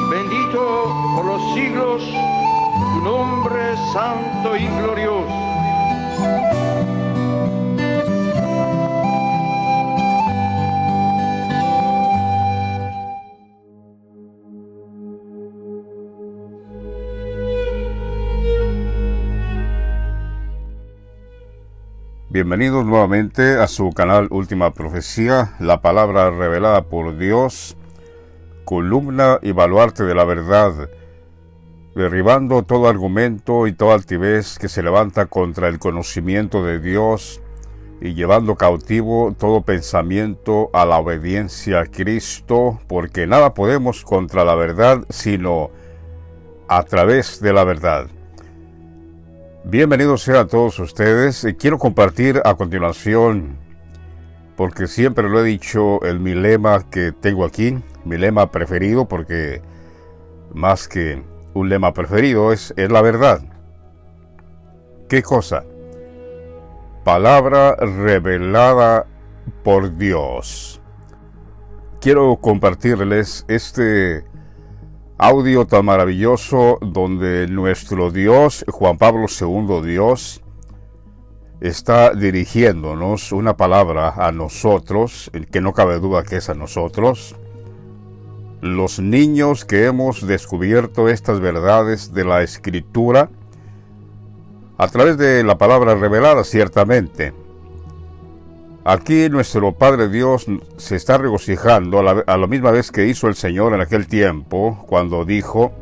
Bendito por los siglos tu nombre santo y glorioso. Bienvenidos nuevamente a su canal Última Profecía, la palabra revelada por Dios, columna y baluarte de la verdad, derribando todo argumento y toda altivez que se levanta contra el conocimiento de Dios y llevando cautivo todo pensamiento a la obediencia a Cristo, porque nada podemos contra la verdad sino a través de la verdad. Bienvenidos sean a todos ustedes. Quiero compartir a continuación, porque siempre lo he dicho, mi lema que tengo aquí, mi lema preferido, porque más que un lema preferido es la verdad. ¿Qué cosa? Palabra revelada por Dios. Quiero compartirles este audio tan maravilloso donde nuestro Dios, Juan Pablo II Dios, está dirigiéndonos una palabra a nosotros, que no cabe duda que es a nosotros, los niños que hemos descubierto estas verdades de la Escritura a través de la palabra revelada, ciertamente. Aquí nuestro Padre Dios se está regocijando a la misma vez que hizo el Señor en aquel tiempo, cuando dijo: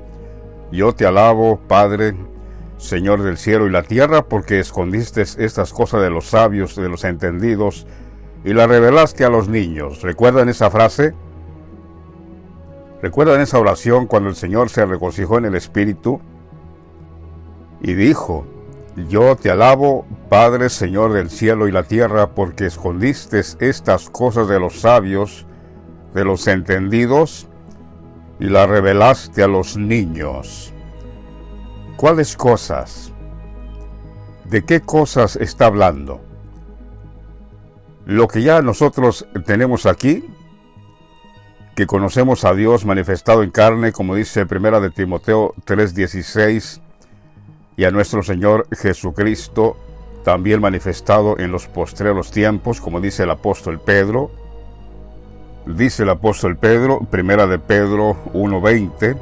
yo te alabo, Padre, Señor del cielo y la tierra, porque escondiste estas cosas de los sabios, de los entendidos, y las revelaste a los niños. ¿Recuerdan esa frase? ¿Recuerdan esa oración cuando el Señor se regocijó en el Espíritu y dijo: yo te alabo, Padre, Señor del cielo y la tierra, porque escondiste estas cosas de los sabios, de los entendidos, y las revelaste a los niños? ¿Cuáles cosas? ¿De qué cosas está hablando? Lo que ya nosotros tenemos aquí, que conocemos a Dios manifestado en carne, como dice 1 de Timoteo 3:16, y a nuestro Señor Jesucristo, también manifestado en los postreros tiempos, como dice el apóstol Pedro. Dice el apóstol Pedro, 1 de Pedro 1:20,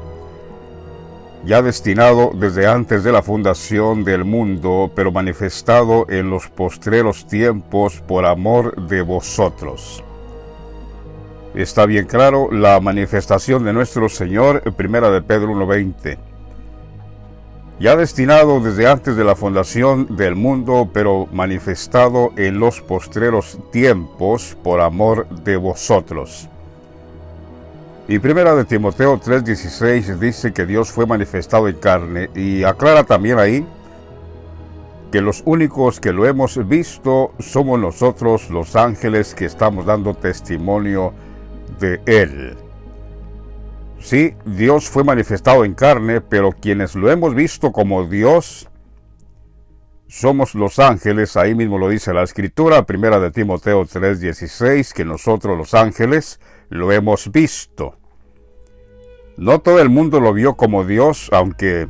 ya destinado desde antes de la fundación del mundo, pero manifestado en los postreros tiempos por amor de vosotros. Está bien claro la manifestación de nuestro Señor, 1 de Pedro 1:20. Ya destinado desde antes de la fundación del mundo, pero manifestado en los postreros tiempos por amor de vosotros. Y 1 de Timoteo 3:16 dice que Dios fue manifestado en carne, y aclara también ahí que los únicos que lo hemos visto somos nosotros, los ángeles, que estamos dando testimonio de Él. Sí, Dios fue manifestado en carne, pero quienes lo hemos visto como Dios somos los ángeles. Ahí mismo lo dice la Escritura, 1 de Timoteo 3:16, que nosotros los ángeles lo hemos visto. No todo el mundo lo vio como Dios, aunque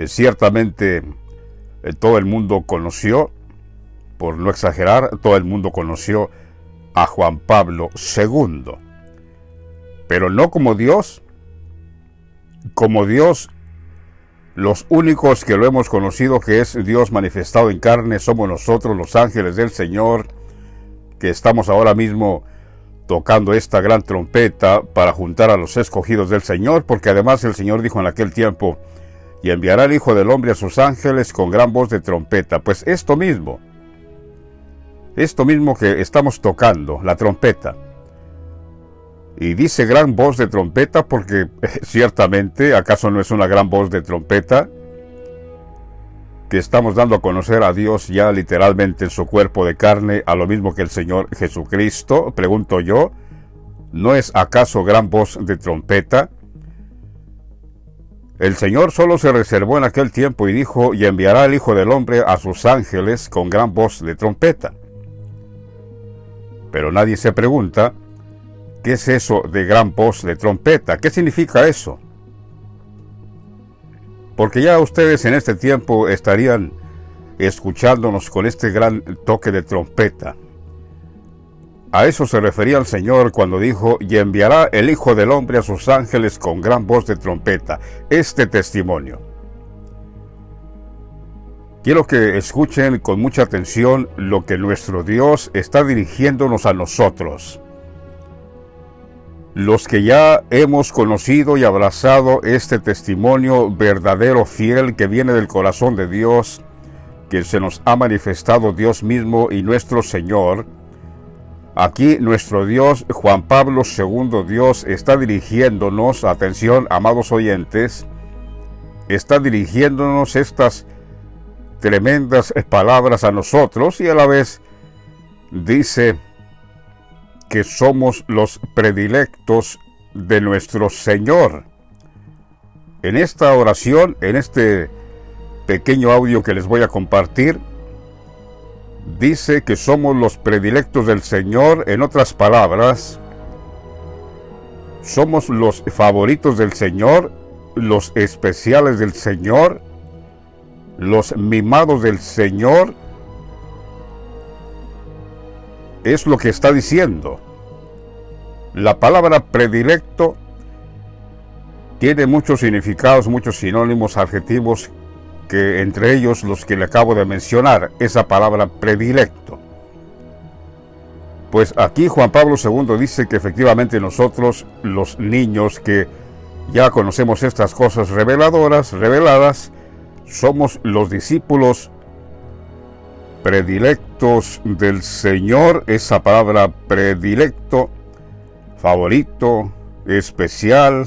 ciertamente todo el mundo conoció, por no exagerar, todo el mundo conoció a Juan Pablo II. Pero no como Dios. Como Dios, los únicos que lo hemos conocido, que es Dios manifestado en carne, somos nosotros, los ángeles del Señor, que estamos ahora mismo tocando esta gran trompeta para juntar a los escogidos del Señor, porque además el Señor dijo en aquel tiempo: y enviará el Hijo del Hombre a sus ángeles con gran voz de trompeta. Pues esto mismo que estamos tocando, la trompeta. Y dice gran voz de trompeta porque ciertamente, ¿acaso no es una gran voz de trompeta? Que estamos dando a conocer a Dios ya literalmente en su cuerpo de carne, a lo mismo que el Señor Jesucristo. Pregunto yo, ¿no es acaso gran voz de trompeta? El Señor solo se reservó en aquel tiempo y dijo: y enviará el Hijo del Hombre a sus ángeles con gran voz de trompeta. Pero nadie se pregunta: ¿Qué es eso de gran voz de trompeta? ¿Qué significa eso? Porque ya ustedes en este tiempo estarían escuchándonos con este gran toque de trompeta. A eso se refería el Señor cuando dijo: y enviará el Hijo del Hombre a sus ángeles con gran voz de trompeta. Este testimonio. Quiero que escuchen con mucha atención lo que nuestro Dios está dirigiéndonos a nosotros. Los que ya hemos conocido y abrazado este testimonio verdadero, fiel, que viene del corazón de Dios, que se nos ha manifestado Dios mismo y nuestro Señor. Aquí nuestro Dios, Juan Pablo II Dios, está dirigiéndonos, atención amados oyentes, está dirigiéndonos estas tremendas palabras a nosotros, y a la vez dice que somos los predilectos de nuestro Señor. En esta oración, en este pequeño audio que les voy a compartir, dice que somos los predilectos del Señor. En otras palabras, somos los favoritos del Señor, los especiales del Señor, los mimados del Señor. Es lo que está diciendo. La palabra predilecto tiene muchos significados, muchos sinónimos, adjetivos, que entre ellos los que le acabo de mencionar, esa palabra predilecto. Pues aquí Juan Pablo II dice que efectivamente nosotros, los niños que ya conocemos estas cosas reveladas, somos los discípulos predilectos del Señor. Esa palabra predilecto, favorito, especial,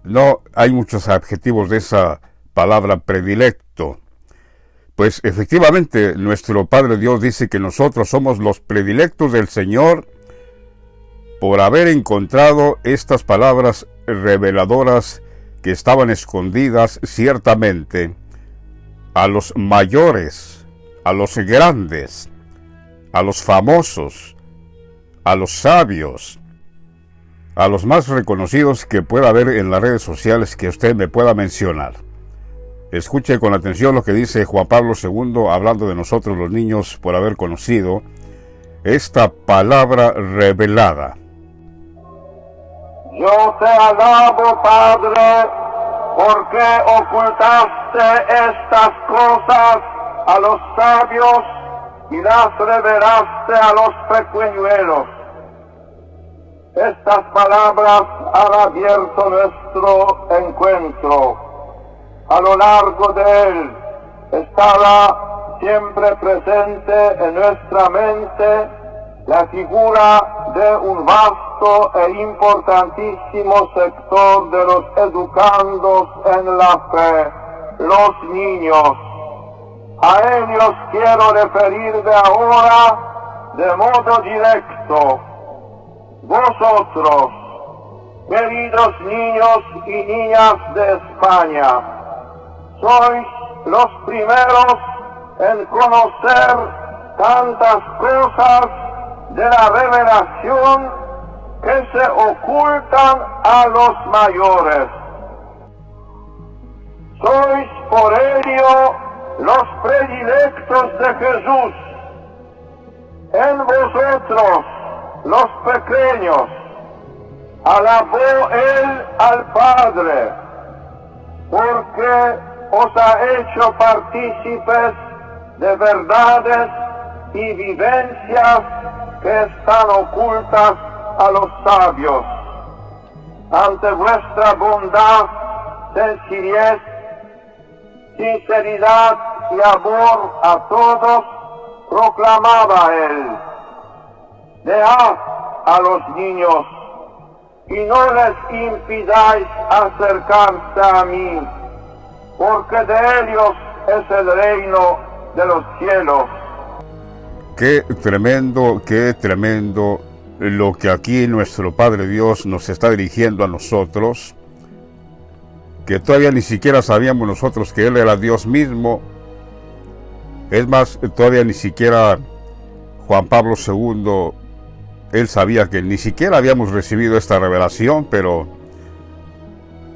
no hay muchos adjetivos de esa palabra predilecto. Pues efectivamente nuestro Padre Dios dice que nosotros somos los predilectos del Señor por haber encontrado estas palabras reveladoras que estaban escondidas ciertamente a los mayores, a los grandes, a los famosos, a los sabios, a los más reconocidos que pueda haber en las redes sociales que usted me pueda mencionar. Escuche con atención lo que dice Juan Pablo II hablando de nosotros los niños por haber conocido esta palabra revelada. Yo te alabo, Padre, porque ocultaste estas cosas a los sabios y las revelaste a los pequeñuelos. Estas palabras han abierto nuestro encuentro. A lo largo de él estaba siempre presente en nuestra mente la figura de un vasto e importantísimo sector de los educandos en la fe, los niños. A ellos quiero referir de ahora de modo directo. Vosotros, queridos niños y niñas de España, sois los primeros en conocer tantas cosas de la revelación que se ocultan a los mayores. Sois por ello los predilectos de Jesús. En vosotros, los pequeños, alabó él al Padre, porque os ha hecho partícipes de verdades y vivencias que están ocultas a los sabios. Ante vuestra bondad, sencillez, sinceridad y amor a todos, proclamaba él: dejad a los niños y no les impidáis acercarse a mí, porque de ellos es el reino de los cielos. Qué tremendo lo que aquí nuestro Padre Dios nos está dirigiendo a nosotros, que todavía ni siquiera sabíamos nosotros que Él era Dios mismo. Es más, todavía ni siquiera Juan Pablo II él sabía que ni siquiera habíamos recibido esta revelación, pero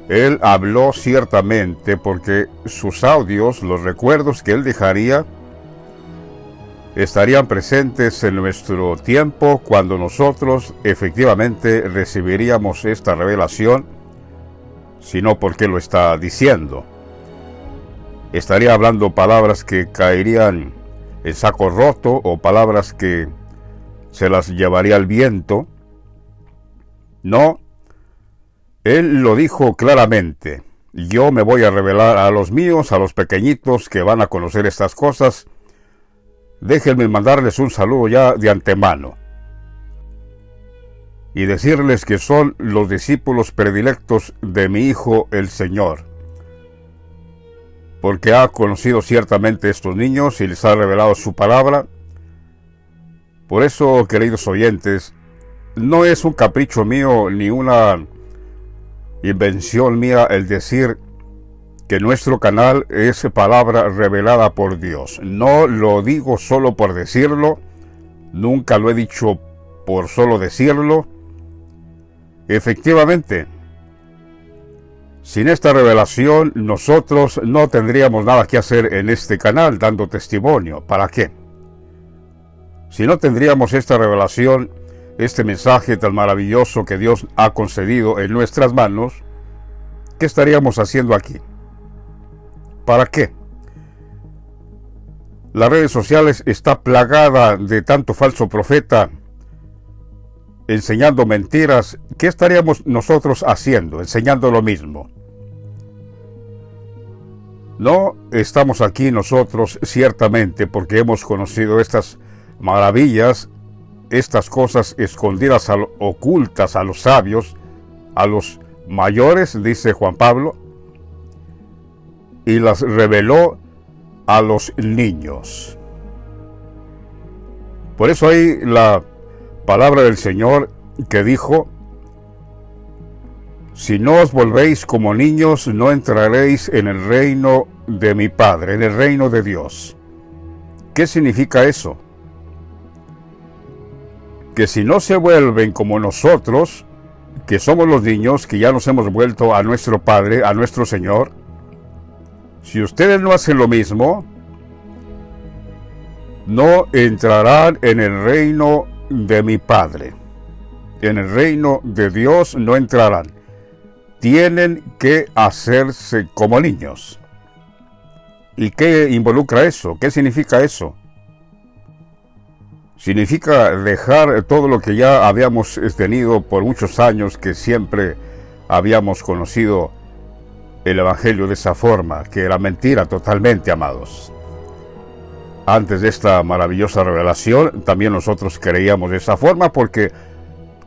él habló ciertamente porque sus audios, los recuerdos que él dejaría, estarían presentes en nuestro tiempo cuando nosotros efectivamente recibiríamos esta revelación, sino porque lo está diciendo. Estaría hablando palabras que caerían en saco roto o palabras que se las llevaría el viento. No, él lo dijo claramente: yo me voy a revelar a los míos, a los pequeñitos que van a conocer estas cosas. Déjenme mandarles un saludo ya de antemano y decirles que son los discípulos predilectos de mi Hijo el Señor, porque ha conocido ciertamente a estos niños y les ha revelado su palabra. Por eso, queridos oyentes, no es un capricho mío ni una invención mía el decir que nuestro canal es palabra revelada por Dios. No lo digo solo por decirlo, nunca lo he dicho por solo decirlo. Efectivamente, sin esta revelación nosotros no tendríamos nada que hacer en este canal dando testimonio. ¿Para qué? Si no tendríamos esta revelación, este mensaje tan maravilloso que Dios ha concedido en nuestras manos, ¿qué estaríamos haciendo aquí? ¿Para qué? Las redes sociales está plagada de tanto falso profeta enseñando mentiras. ¿Qué estaríamos nosotros haciendo? Enseñando lo mismo. No estamos aquí nosotros ciertamente porque hemos conocido estas maravillas, estas cosas escondidas, ocultas a los sabios, a los mayores, dice Juan Pablo, y las reveló a los niños. Por eso hay la palabra del Señor que dijo: si no os volvéis como niños, no entraréis en el reino de mi Padre, en el reino de Dios. ¿Qué significa eso? Que si no se vuelven como nosotros, que somos los niños, que ya nos hemos vuelto a nuestro Padre, a nuestro Señor, si ustedes no hacen lo mismo, no entrarán en el reino de mi Padre. En el reino de Dios no entrarán. Tienen que hacerse como niños. ¿Y qué involucra eso? ¿Qué significa eso? Significa dejar todo lo que ya habíamos tenido por muchos años, que siempre habíamos conocido el Evangelio de esa forma, que era mentira totalmente, amados. Antes de esta maravillosa revelación, también nosotros creíamos de esa forma, porque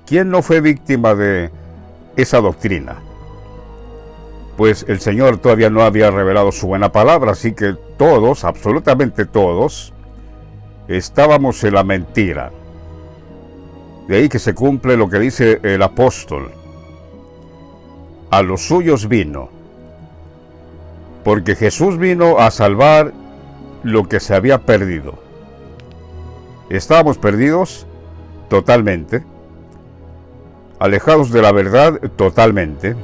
¿quién no fue víctima de esa doctrina? Pues el Señor todavía no había revelado su buena palabra, así que todos, absolutamente todos, estábamos en la mentira. De ahí que se cumple lo que dice el apóstol: a los suyos vino, porque Jesús vino a salvar lo que se había perdido. Estábamos perdidos totalmente, alejados de la verdad totalmente,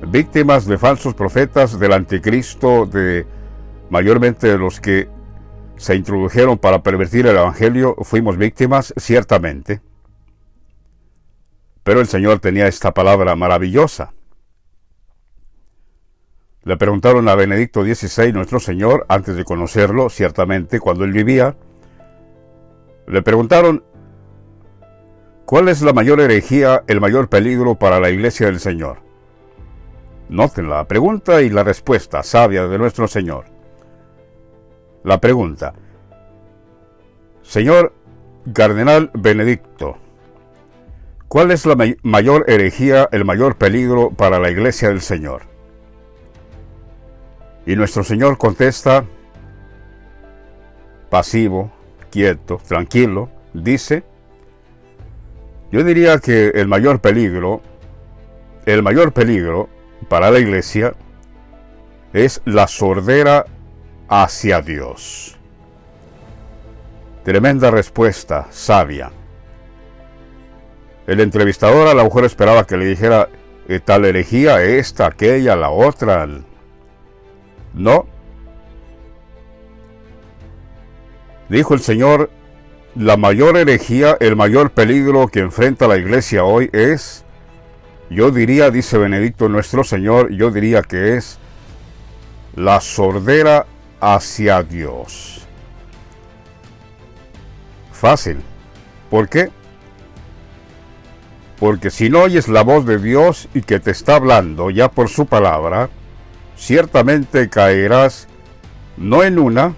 víctimas de falsos profetas, del anticristo, de mayormente de los que se introdujeron para pervertir el Evangelio. Fuimos víctimas, ciertamente. Pero el Señor tenía esta palabra maravillosa. Le preguntaron a Benedicto XVI, nuestro Señor, antes de conocerlo, ciertamente, cuando él vivía, le preguntaron: ¿cuál es la mayor herejía, el mayor peligro para la Iglesia del Señor? Noten la pregunta y la respuesta sabia de nuestro Señor. La pregunta: Señor Cardenal Benedicto, ¿cuál es la mayor herejía, el mayor peligro para la Iglesia del Señor? Y nuestro Señor contesta, pasivo, quieto, tranquilo, dice: yo diría que el mayor peligro para la Iglesia es la sordera hacia Dios. Tremenda respuesta, sabia. El entrevistador a lo mejor esperaba que le dijera tal herejía, esta, aquella, la otra. No. Dijo el Señor, la mayor herejía, el mayor peligro que enfrenta la iglesia hoy es, yo diría, dice Benedicto nuestro Señor, yo diría que es la sordera hacia Dios. Fácil. ¿Por qué? Porque si no oyes la voz de Dios y que te está hablando ya por su palabra, ciertamente caerás no en una,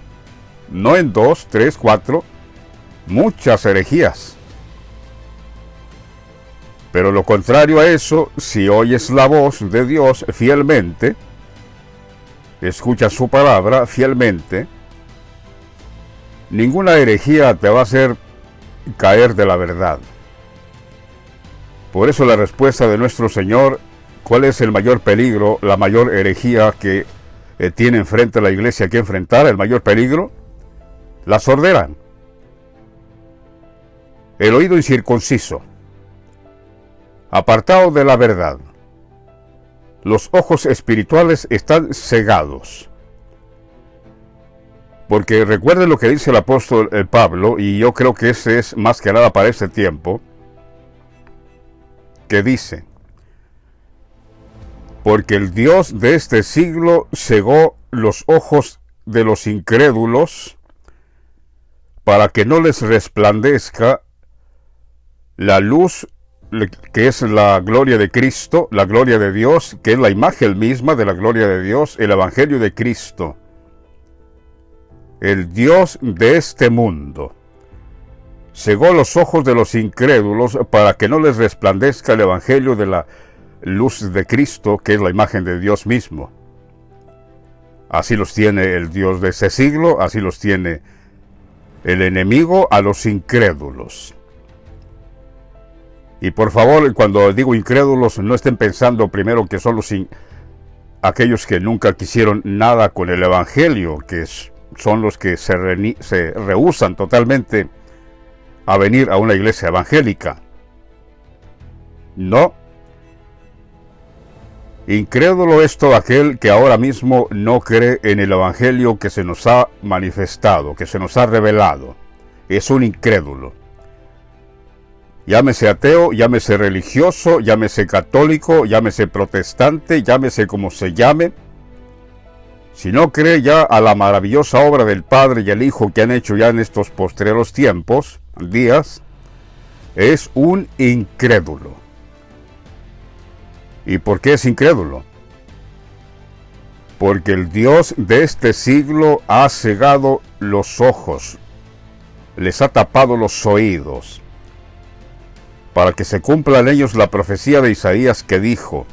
no en dos, tres, cuatro, muchas herejías. Pero lo contrario a eso, si oyes la voz de Dios fielmente, escuchas su palabra fielmente, ninguna herejía te va a hacer caer de la verdad. Por eso la respuesta de nuestro Señor, ¿cuál es el mayor peligro, la mayor herejía que tiene enfrente la iglesia que enfrentar? El mayor peligro, la sordera, el oído incircunciso, apartado de la verdad. Los ojos espirituales están cegados. Porque recuerden lo que dice el apóstol Pablo, y yo creo que ese es más que nada para este tiempo, que dice, porque el Dios de este siglo cegó los ojos de los incrédulos para que no les resplandezca la luz que es la gloria de Cristo, la gloria de Dios, que es la imagen misma de la gloria de Dios, el Evangelio de Cristo. El Dios de este mundo cegó los ojos de los incrédulos para que no les resplandezca el Evangelio de la luz de Cristo, que es la imagen de Dios mismo. Así los tiene el Dios de ese siglo, así los tiene el enemigo a los incrédulos. Y por favor, cuando digo incrédulos, no estén pensando primero que son aquellos que nunca quisieron nada con el Evangelio, que son los que se rehúsan totalmente a venir a una iglesia evangélica. No. Incrédulo es todo aquel que ahora mismo no cree en el Evangelio que se nos ha manifestado, que se nos ha revelado. Es un incrédulo. Llámese ateo, llámese religioso, llámese católico, llámese protestante, llámese como se llame. Si no cree ya a la maravillosa obra del Padre y el Hijo que han hecho ya en estos postreros días, es un incrédulo. ¿Y por qué es incrédulo? Porque el Dios de este siglo ha cegado los ojos, les ha tapado los oídos, para que se cumpla en ellos la profecía de Isaías que dijo,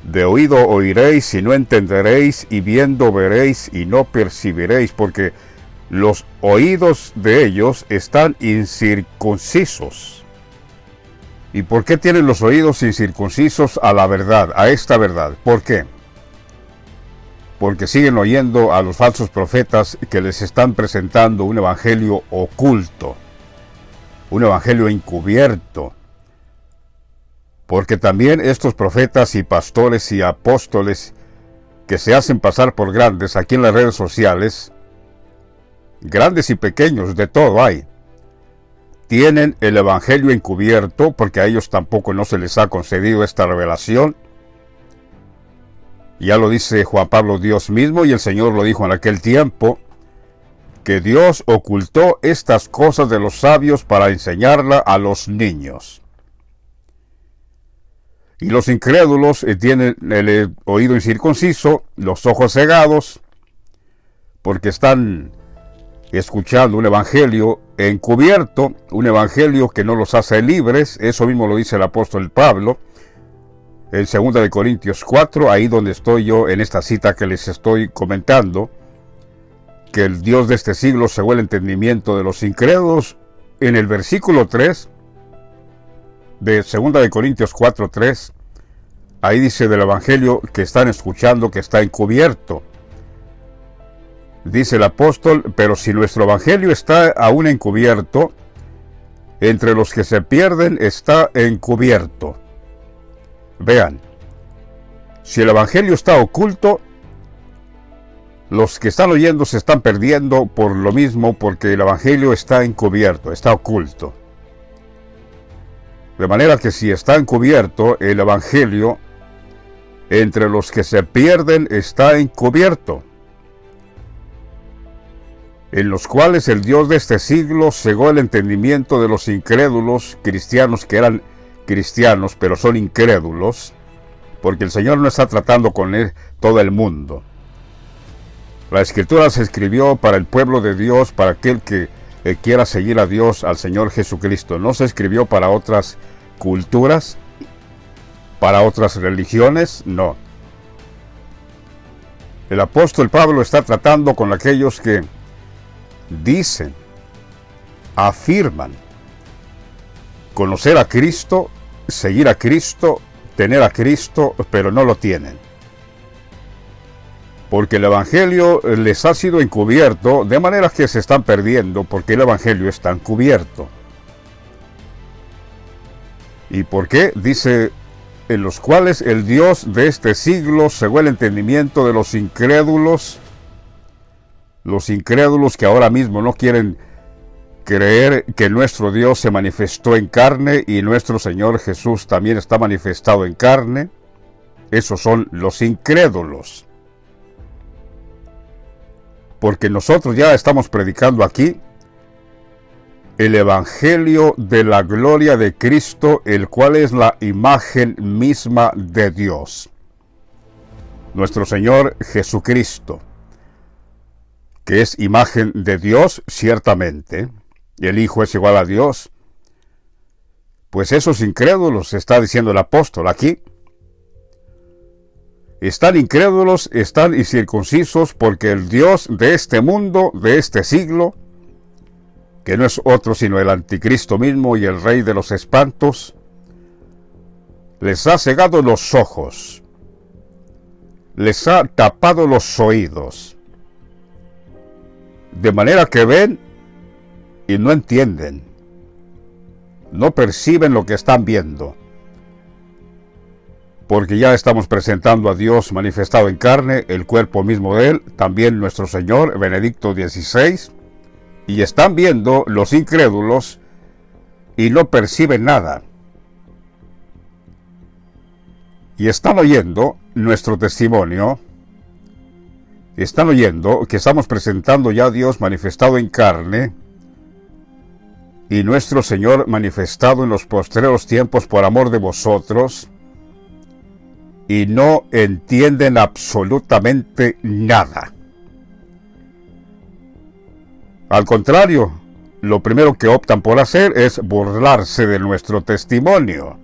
de oído oiréis y no entenderéis, y viendo veréis y no percibiréis, porque los oídos de ellos están incircuncisos. ¿Y por qué tienen los oídos incircuncisos a la verdad, a esta verdad? ¿Por qué? Porque siguen oyendo a los falsos profetas que les están presentando un evangelio oculto, un evangelio encubierto. Porque también estos profetas y pastores y apóstoles que se hacen pasar por grandes aquí en las redes sociales, grandes y pequeños, de todo hay, tienen el evangelio encubierto porque a ellos tampoco no se les ha concedido esta revelación. Ya lo dice Juan Pablo Dios mismo, y el Señor lo dijo en aquel tiempo, que Dios ocultó estas cosas de los sabios para enseñarla a los niños. Y los incrédulos tienen el oído incircunciso, los ojos cegados, porque están escuchando un evangelio encubierto, un evangelio que no los hace libres. Eso mismo lo dice el apóstol Pablo en 2 Corintios 4, ahí donde estoy yo en esta cita que les estoy comentando, que el Dios de este siglo cegó el entendimiento de los incrédulos. En el versículo 3 de 2 Corintios 4:3, ahí dice del evangelio que están escuchando que está encubierto. Dice el apóstol, pero si nuestro evangelio está aún encubierto, entre los que se pierden está encubierto. Vean, si el evangelio está oculto, los que están oyendo se están perdiendo por lo mismo, porque el evangelio está encubierto, está oculto. De manera que si está encubierto el evangelio, entre los que se pierden está encubierto, en los cuales el Dios de este siglo cegó el entendimiento de los incrédulos cristianos, que eran cristianos pero son incrédulos, porque el Señor no está tratando con todo el mundo. La Escritura se escribió para el pueblo de Dios, para aquel que quiera seguir a Dios, al Señor Jesucristo. No se escribió para otras culturas, para otras religiones, no. El apóstol Pablo está tratando con aquellos que dicen, afirman conocer a Cristo, seguir a Cristo, tener a Cristo, pero no lo tienen. Porque el evangelio les ha sido encubierto, de manera que se están perdiendo, porque el evangelio está encubierto. ¿Y por qué? Dice, en los cuales el Dios de este siglo cegó el entendimiento de los incrédulos que ahora mismo no quieren creer que nuestro Dios se manifestó en carne y nuestro Señor Jesús también está manifestado en carne. Esos son los incrédulos. Porque nosotros ya estamos predicando aquí el evangelio de la gloria de Cristo, el cual es la imagen misma de Dios. Nuestro Señor Jesucristo, que es imagen de Dios, ciertamente. El Hijo es igual a Dios. Pues esos incrédulos, está diciendo el apóstol aquí, están incrédulos, están incircuncisos, porque el Dios de este mundo, de este siglo, que no es otro sino el anticristo mismo y el rey de los espantos, les ha cegado los ojos, les ha tapado los oídos, de manera que ven y no entienden, no perciben lo que están viendo. Porque ya estamos presentando a Dios manifestado en carne, el cuerpo mismo de Él, también nuestro Señor, Benedicto XVI, y están viendo los incrédulos y no perciben nada. Y están oyendo nuestro testimonio, están oyendo que estamos presentando ya a Dios manifestado en carne, y nuestro Señor manifestado en los postreros tiempos por amor de vosotros, y no entienden absolutamente nada. Al contrario, lo primero que optan por hacer es burlarse de nuestro testimonio.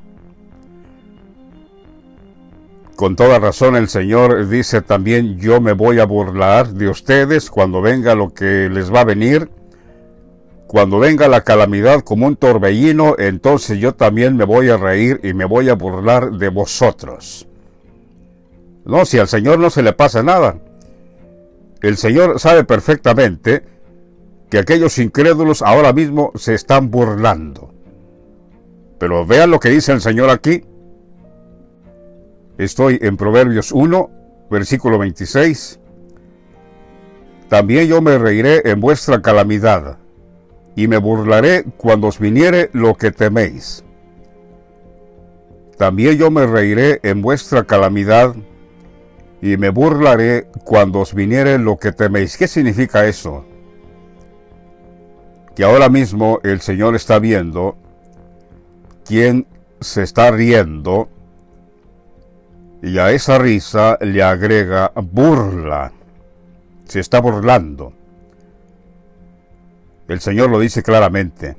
Con toda razón el Señor dice también, yo me voy a burlar de ustedes cuando venga lo que les va a venir. Cuando venga la calamidad como un torbellino, entonces yo también me voy a reír y me voy a burlar de vosotros. No, si al Señor no se le pasa nada. El Señor sabe perfectamente que aquellos incrédulos ahora mismo se están burlando. Pero vean lo que dice el Señor aquí. Estoy en Proverbios 1, versículo 26. También yo me reiré en vuestra calamidad, y me burlaré cuando os viniere lo que teméis. También yo me reiré en vuestra calamidad, y me burlaré cuando os viniere lo que teméis. ¿Qué significa eso? Que ahora mismo el Señor está viendo quién se está riendo, y a esa risa le agrega burla. Se está burlando. El Señor lo dice claramente.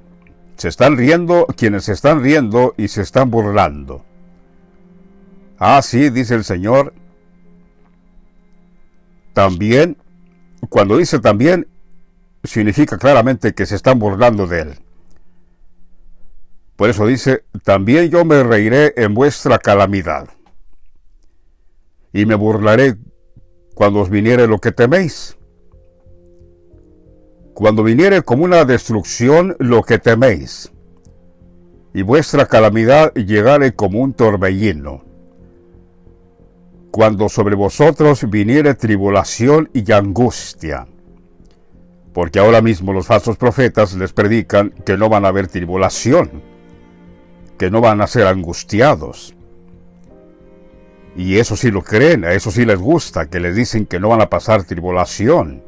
Se están riendo quienes se están riendo y se están burlando. Ah, sí, dice el Señor. También, cuando dice también, significa claramente que se están burlando de Él. Por eso dice, también yo me reiré en vuestra calamidad, y me burlaré cuando os viniere lo que teméis. Cuando viniere como una destrucción lo que teméis. y vuestra calamidad llegare como un torbellino, cuando sobre vosotros viniere tribulación y angustia. Porque ahora mismo los falsos profetas les predican que no van a haber tribulación, que no van a ser angustiados. Y eso sí lo creen, a eso sí les gusta, que les dicen que no van a pasar tribulación.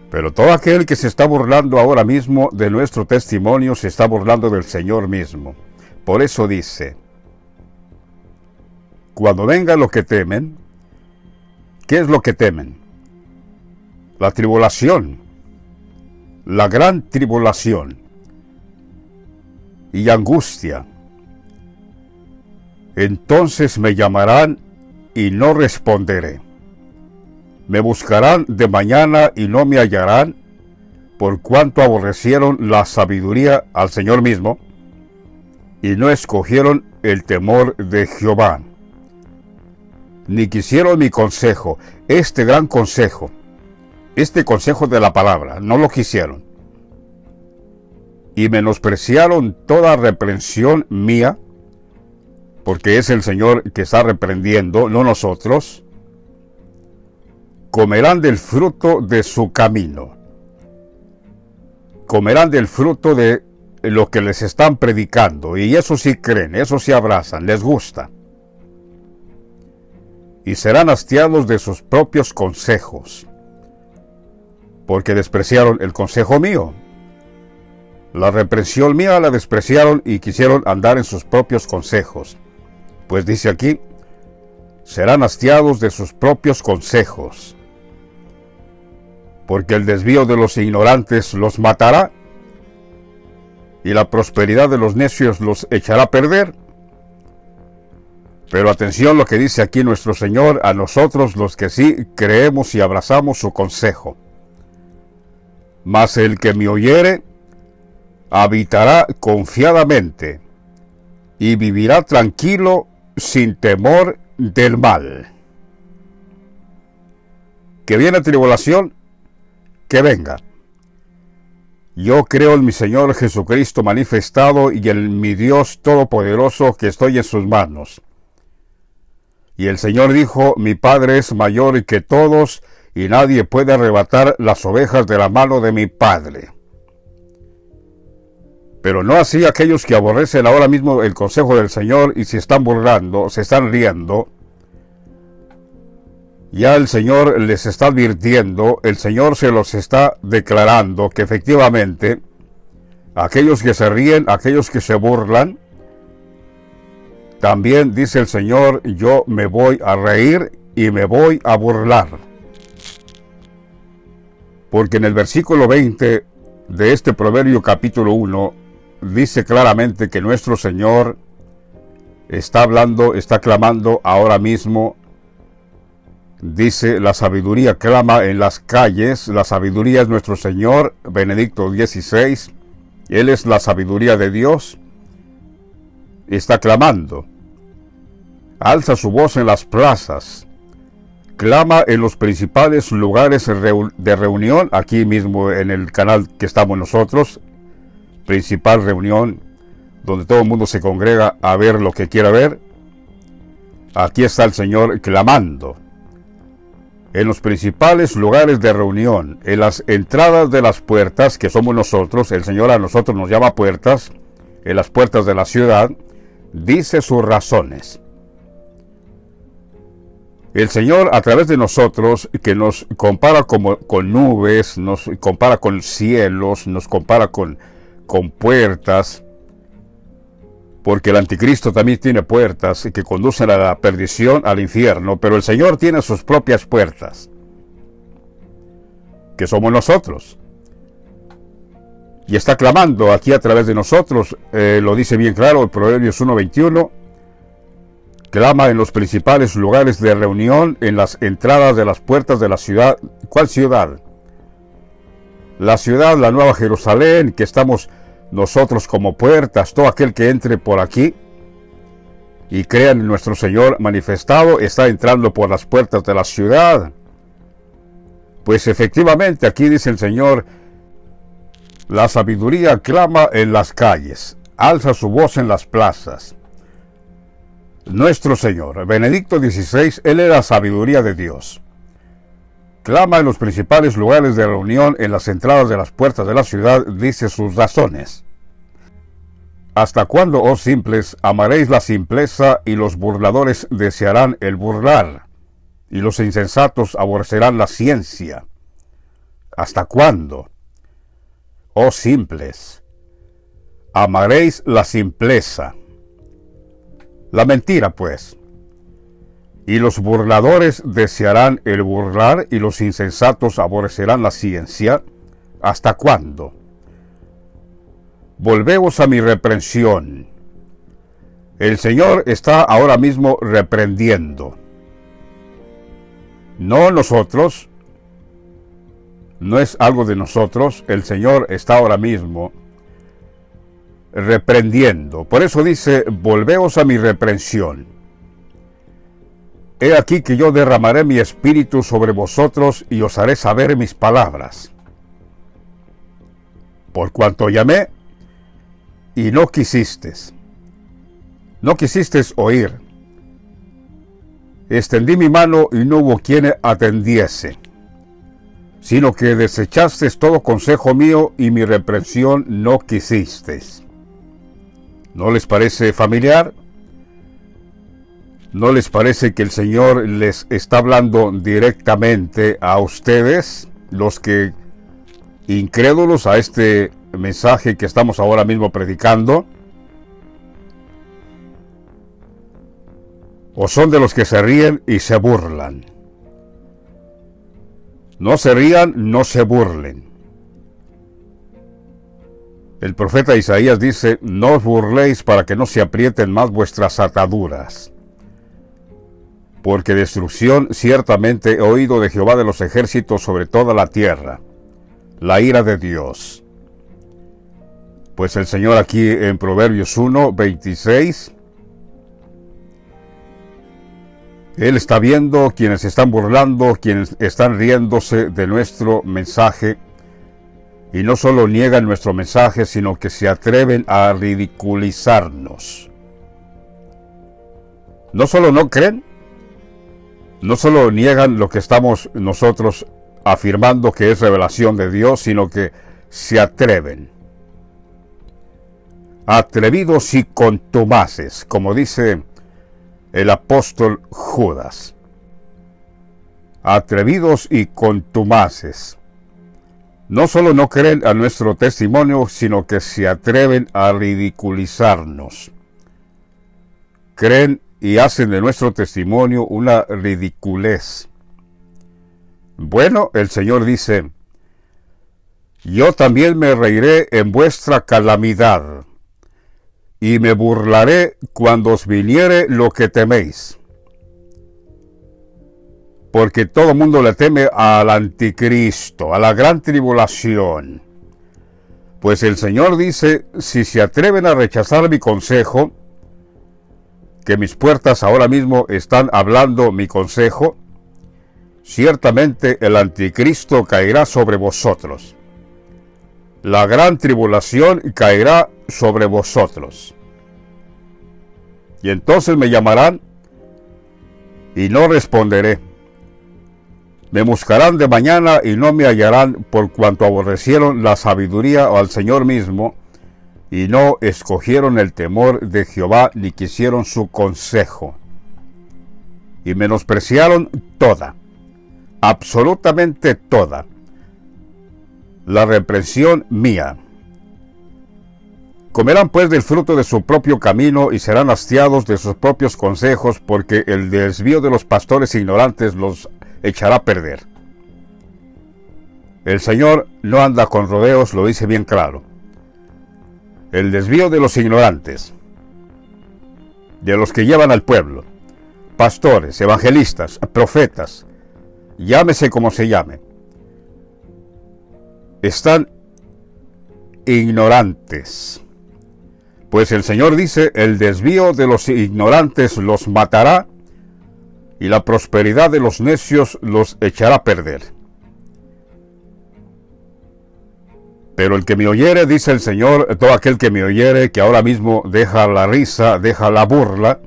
Pero todo aquel que se está burlando ahora mismo de nuestro testimonio se está burlando del Señor mismo. Por eso dice, cuando venga lo que temen, ¿qué es lo que temen? La tribulación, la gran tribulación y angustia. Entonces me llamarán y no responderé. Me buscarán de mañana y no me hallarán, por cuanto aborrecieron la sabiduría al Señor mismo, y no escogieron el temor de Jehová, ni quisieron mi consejo, este gran consejo, este consejo de la palabra, no lo quisieron, y menospreciaron toda reprensión mía, porque es el Señor que está reprendiendo, no nosotros. Comerán del fruto de su camino, comerán del fruto de lo que les están predicando, y eso sí creen, eso sí abrazan, les gusta, y serán hastiados de sus propios consejos, porque despreciaron el consejo mío. La reprensión mía la despreciaron y quisieron andar en sus propios consejos. Pues dice aquí, serán hastiados de sus propios consejos, porque el desvío de los ignorantes los matará, y la prosperidad de los necios los echará a perder. Pero atención lo que dice aquí nuestro Señor a nosotros los que sí creemos y abrazamos su consejo. Mas el que me oyere habitará confiadamente y vivirá tranquilo sin temor del mal. Que viene tribulación, que venga. Yo creo en mi Señor Jesucristo manifestado y en mi Dios todopoderoso que estoy en sus manos. Y el Señor dijo, mi Padre es mayor que todos, y nadie puede arrebatar las ovejas de la mano de mi Padre. Pero no así aquellos que aborrecen ahora mismo el consejo del Señor y se están burlando, se están riendo. Ya el Señor les está advirtiendo, el Señor se los está declarando que efectivamente aquellos que se ríen, aquellos que se burlan, también dice el Señor, yo me voy a reír y me voy a burlar. Porque en el versículo 20 de este Proverbio capítulo 1 dice claramente que nuestro Señor está hablando, está clamando ahora mismo. Dice, la sabiduría clama en las calles, la sabiduría es nuestro Señor, Benedicto XVI, Él es la sabiduría de Dios, está clamando, alza su voz en las plazas, clama en los principales lugares de reunión, aquí mismo en el canal que estamos nosotros, principal reunión, donde todo el mundo se congrega a ver lo que quiera ver. Aquí está el Señor clamando. En los principales lugares de reunión, en las entradas de las puertas, que somos nosotros, el Señor a nosotros nos llama puertas, en las puertas de la ciudad, dice sus razones. El Señor a través de nosotros, que nos compara con nubes, nos compara con cielos, nos compara con puertas, porque el anticristo también tiene puertas que conducen a la perdición, al infierno, pero el Señor tiene sus propias puertas, que somos nosotros. Y está clamando aquí a través de nosotros, lo dice bien claro el Proverbios 1:21, clama en los principales lugares de reunión, en las entradas de las puertas de la ciudad. ¿Cuál ciudad? La ciudad, la Nueva Jerusalén, que estamos nosotros como puertas. Todo aquel que entre por aquí y crea en nuestro Señor manifestado, está entrando por las puertas de la ciudad. Pues efectivamente, aquí dice el Señor, La sabiduría clama en las calles, alza su voz en las plazas. Nuestro Señor, Benedicto XVI, él era sabiduría de Dios. Clama en los principales lugares de reunión, en las entradas de las puertas de la ciudad, dice sus razones. ¿Hasta cuándo, oh simples, amaréis la simpleza, y los burladores desearán el burlar, y los insensatos aborrecerán la ciencia? ¿Hasta cuándo? Oh simples, amaréis la simpleza, la mentira pues, y los burladores desearán el burlar, y los insensatos aborrecerán la ciencia. ¿Hasta cuándo? Volveos a mi reprensión. El Señor está ahora mismo reprendiendo. No nosotros, no es algo de nosotros, el Señor está ahora mismo reprendiendo. Por eso dice, volveos a mi reprensión. He aquí que yo derramaré mi espíritu sobre vosotros y os haré saber mis palabras. Por cuanto llamé y no quisistes oír. Extendí mi mano y no hubo quien atendiese, sino que desechasteis todo consejo mío y mi reprensión no quisisteis. ¿No les parece familiar? ¿No les parece que el Señor les está hablando directamente a ustedes, los que incrédulos a este mensaje que estamos ahora mismo predicando? ¿O son de los que se ríen y se burlan? No se rían, no se burlen. El profeta Isaías dice, no os burléis para que no se aprieten más vuestras ataduras. Porque destrucción ciertamente he oído de Jehová de los ejércitos sobre toda la tierra, la ira de Dios. Pues el Señor aquí en Proverbios 1:26, Él está viendo quienes están burlando, quienes están riéndose de nuestro mensaje, y no solo niegan nuestro mensaje, sino que se atreven a ridiculizarnos. No solo no creen, no solo niegan lo que estamos nosotros afirmando que es revelación de Dios, sino que se atreven. Atrevidos y contumaces, como dice el apóstol Judas. Atrevidos y contumaces. No solo no creen a nuestro testimonio, sino que se atreven a ridiculizarnos. Creen y hacen de nuestro testimonio una ridiculez. Bueno, el Señor dice, yo también me reiré en vuestra calamidad, y me burlaré cuando os viniere lo que teméis. Porque todo mundo le teme al anticristo, a la gran tribulación. Pues el Señor dice, si se atreven a rechazar mi consejo, que mis puertas ahora mismo están hablando mi consejo, ciertamente el anticristo caerá sobre vosotros. La gran tribulación caerá sobre vosotros. Y entonces me llamarán y no responderé. Me buscarán de mañana y no me hallarán, por cuanto aborrecieron la sabiduría o al Señor mismo, y no escogieron el temor de Jehová, ni quisieron su consejo. Y menospreciaron toda, absolutamente toda, la reprensión mía. Comerán pues del fruto de su propio camino y serán hastiados de sus propios consejos, porque el desvío de los pastores ignorantes los echará a perder. El Señor no anda con rodeos, lo dice bien claro. El desvío de los ignorantes, de los que llevan al pueblo, pastores, evangelistas, profetas, llámese como se llame, están ignorantes. Pues el Señor dice, el desvío de los ignorantes los matará, y la prosperidad de los necios los echará a perder. Pero el que me oyere, dice el Señor, todo aquel que me oyere, que ahora mismo deja la risa, deja la burla,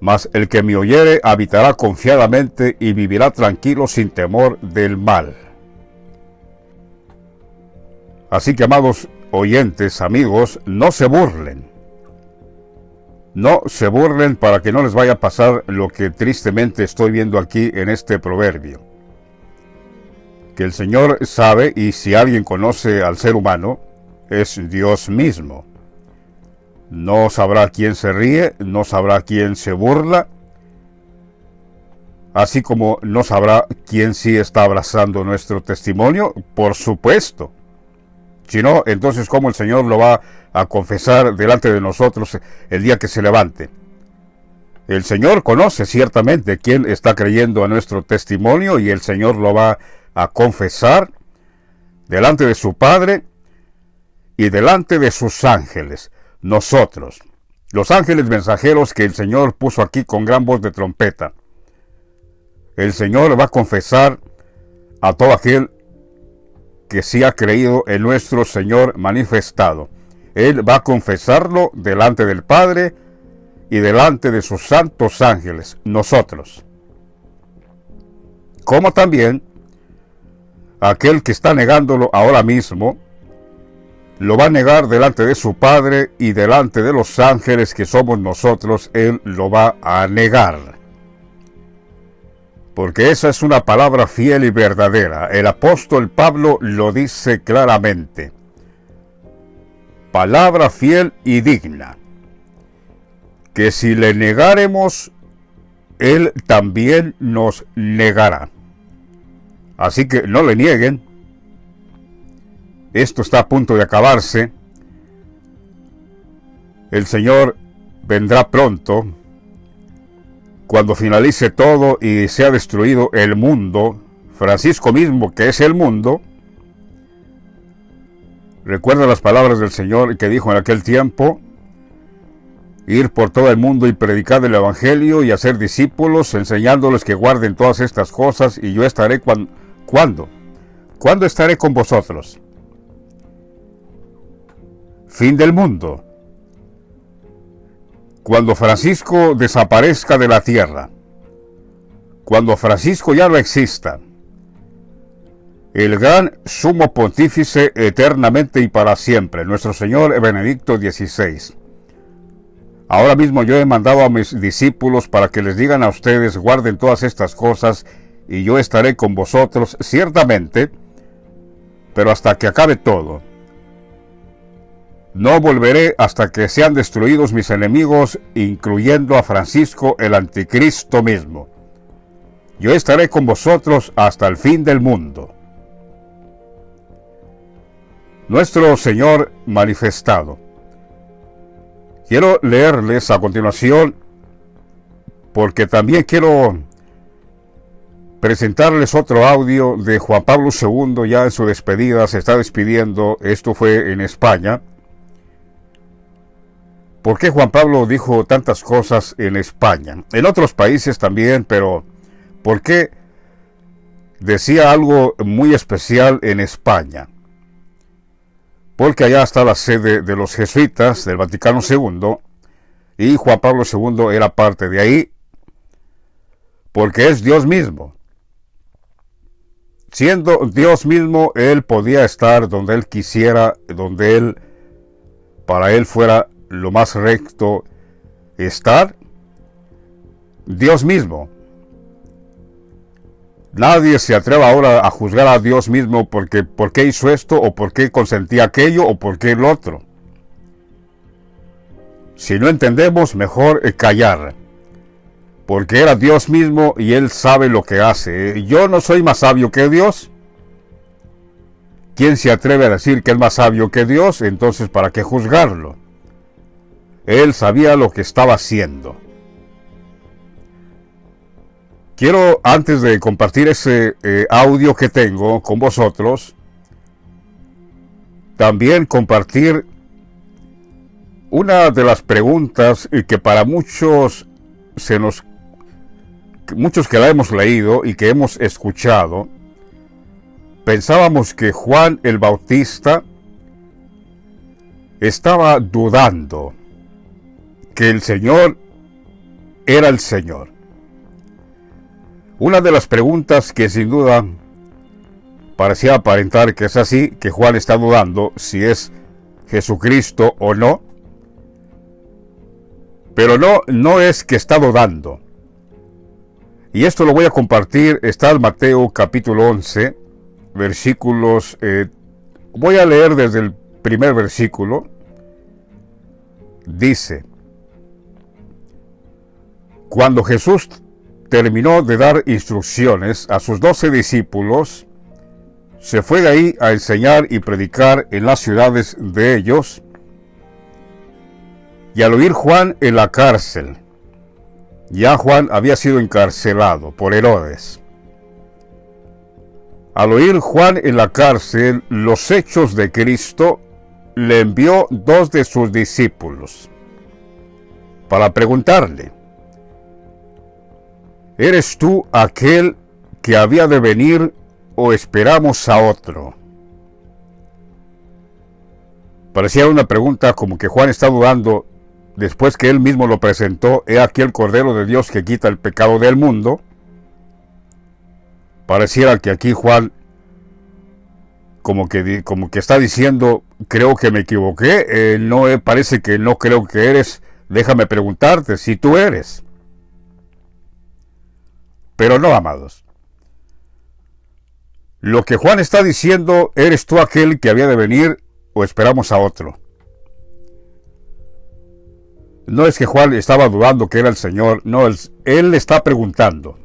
mas el que me oyere habitará confiadamente y vivirá tranquilo sin temor del mal. Así que, amados oyentes, amigos, no se burlen. No se burlen para que no les vaya a pasar lo que tristemente estoy viendo aquí en este proverbio. Que el Señor sabe, y si alguien conoce al ser humano, es Dios mismo. No sabrá quién se ríe, no sabrá quién se burla, así como no sabrá quién sí está abrazando nuestro testimonio, por supuesto. Si no, entonces ¿cómo el Señor lo va a confesar delante de nosotros el día que se levante? El Señor conoce ciertamente quién está creyendo a nuestro testimonio y el Señor lo va a confesar delante de su Padre y delante de sus ángeles. Nosotros, los ángeles mensajeros que el Señor puso aquí con gran voz de trompeta. El Señor va a confesar a todo aquel que sí ha creído en nuestro Señor manifestado. Él va a confesarlo delante del Padre y delante de sus santos ángeles, nosotros. Como también aquel que está negándolo ahora mismo, lo va a negar delante de su Padre y delante de los ángeles que somos nosotros, Él lo va a negar. Porque esa es una palabra fiel y verdadera. El apóstol Pablo lo dice claramente. Palabra fiel y digna. Que si le negáremos, Él también nos negará. Así que no le nieguen. Esto está a punto de acabarse. El Señor vendrá pronto. Cuando finalice todo y sea destruido el mundo, Francisco mismo, que es el mundo, recuerda las palabras del Señor que dijo en aquel tiempo: ir por todo el mundo y predicar el Evangelio y hacer discípulos, enseñándoles que guarden todas estas cosas, y yo estaré ¿cuándo? ¿Cuándo estaré con vosotros? Fin del mundo. Cuando Francisco desaparezca de la tierra, cuando Francisco ya no exista, el gran sumo pontífice eternamente y para siempre, nuestro Señor Benedicto XVI. Ahora mismo yo he mandado a mis discípulos para que les digan a ustedes: guarden todas estas cosas y yo estaré con vosotros ciertamente, pero hasta que acabe todo. No volveré hasta que sean destruidos mis enemigos, incluyendo a Francisco el anticristo mismo. Yo estaré con vosotros hasta el fin del mundo. Nuestro Señor manifestado. Quiero leerles a continuación, porque también quiero presentarles otro audio de Juan Pablo II, ya en su despedida, se está despidiendo. Esto fue en España. ¿Por qué Juan Pablo dijo tantas cosas en España? En otros países también, pero ¿por qué decía algo muy especial en España? Porque allá está la sede de los jesuitas del Vaticano II, y Juan Pablo II era parte de ahí, porque es Dios mismo. Siendo Dios mismo, Él podía estar donde Él quisiera, donde para Él fuera lo más recto estar. Dios mismo. Nadie se atreve ahora a juzgar a Dios mismo porque por qué hizo esto, o por qué consentía aquello, o por qué el otro. Si no entendemos, mejor callar. Porque era Dios mismo y Él sabe lo que hace. Yo no soy más sabio que Dios. ¿Quién se atreve a decir que es más sabio que Dios? Entonces, ¿para qué juzgarlo? Él sabía lo que estaba haciendo. Quiero, antes de compartir ese audio que tengo con vosotros, también compartir una de las preguntas que para muchos muchos que la hemos leído y que hemos escuchado, pensábamos que Juan el Bautista estaba dudando que el Señor era el Señor. Una de las preguntas que sin duda parecía aparentar que es así, que Juan está dudando si es Jesucristo o no, pero no es que está dudando. Y esto lo voy a compartir, está en Mateo capítulo 11, versículos, voy a leer desde el primer versículo. Dice: cuando Jesús terminó de dar instrucciones a sus 12 discípulos, se fue de ahí a enseñar y predicar en las ciudades de ellos. Y al oír Juan en la cárcel, ya Juan había sido encarcelado por Herodes. Al oír Juan en la cárcel los hechos de Cristo, le envió 2 de sus discípulos para preguntarle: ¿eres tú aquel que había de venir o esperamos a otro? Parecía una pregunta como que Juan está dudando después que él mismo lo presentó: he aquí el Cordero de Dios que quita el pecado del mundo. Pareciera que aquí Juan como que está diciendo: creo que me equivoqué, parece que no creo que eres, déjame preguntarte si tú eres. Pero no, amados. Lo que Juan está diciendo: ¿eres tú aquel que había de venir o esperamos a otro? No es que Juan estaba dudando que era el Señor, no, él le está preguntando.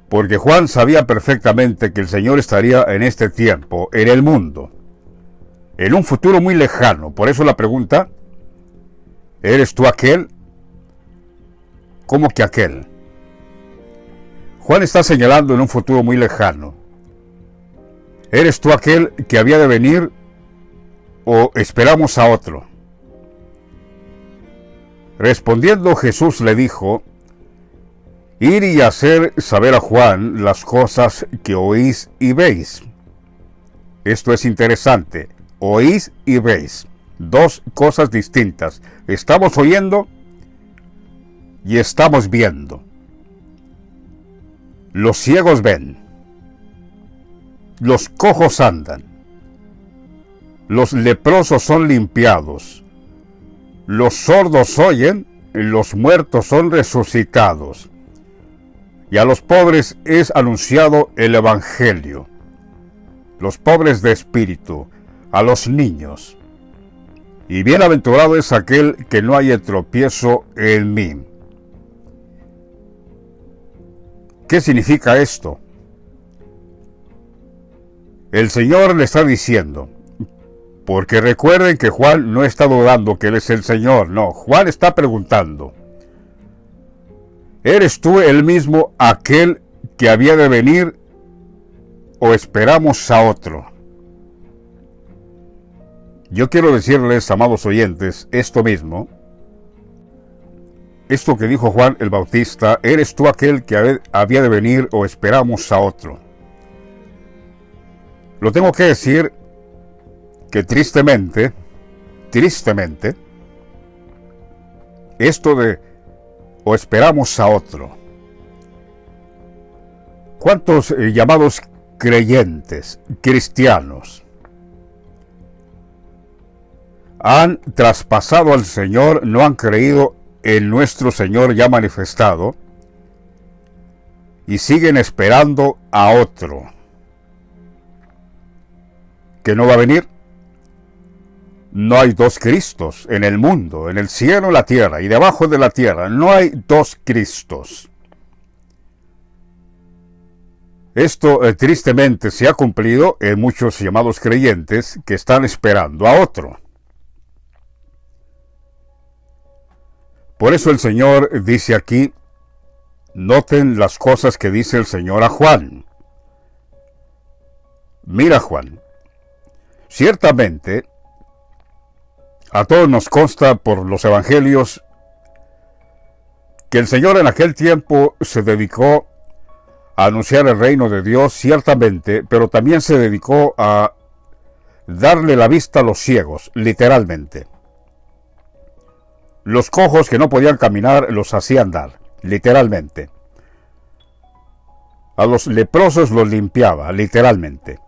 Porque Juan sabía perfectamente que el Señor estaría en este tiempo, en el mundo, en un futuro muy lejano. Por eso la pregunta: ¿eres tú aquel? ¿Cómo que aquel? Juan está señalando en un futuro muy lejano. ¿Eres tú aquel que había de venir o esperamos a otro? Respondiendo Jesús le dijo: ir y hacer saber a Juan las cosas que oís y veis. Esto es interesante. Oís y veis. 2 cosas distintas. Estamos oyendo y estamos viendo. Los ciegos ven. Los cojos andan. Los leprosos son limpiados. Los sordos oyen, los muertos son resucitados. Y a los pobres es anunciado el Evangelio. Los pobres de espíritu, a los niños. Y bienaventurado es aquel que no haya tropiezo en mí. ¿Qué significa esto? El Señor le está diciendo, porque recuerden que Juan no está dudando que Él es el Señor, no, Juan está preguntando: ¿eres tú el mismo aquel que había de venir o esperamos a otro? Yo quiero decirles, amados oyentes, esto mismo. Esto que dijo Juan el Bautista: ¿eres tú aquel que había de venir o esperamos a otro? Lo tengo que decir que tristemente, esto de o esperamos a otro. ¿Cuántos llamados creyentes, cristianos, han traspasado al Señor, no han creído en nuestro Señor ya manifestado y siguen esperando a otro que no va a venir? No hay 2 Cristos en el mundo, en el cielo, en la tierra y debajo de la tierra. No hay 2 Cristos. Esto tristemente se ha cumplido en muchos llamados creyentes que están esperando a otro. Por eso el Señor dice aquí, noten las cosas que dice el Señor a Juan. Mira, Juan, ciertamente a todos nos consta por los evangelios que el Señor en aquel tiempo se dedicó a anunciar el reino de Dios, ciertamente, pero también se dedicó a darle la vista a los ciegos, literalmente. Los cojos que no podían caminar los hacía andar, literalmente. A los leprosos los limpiaba, literalmente.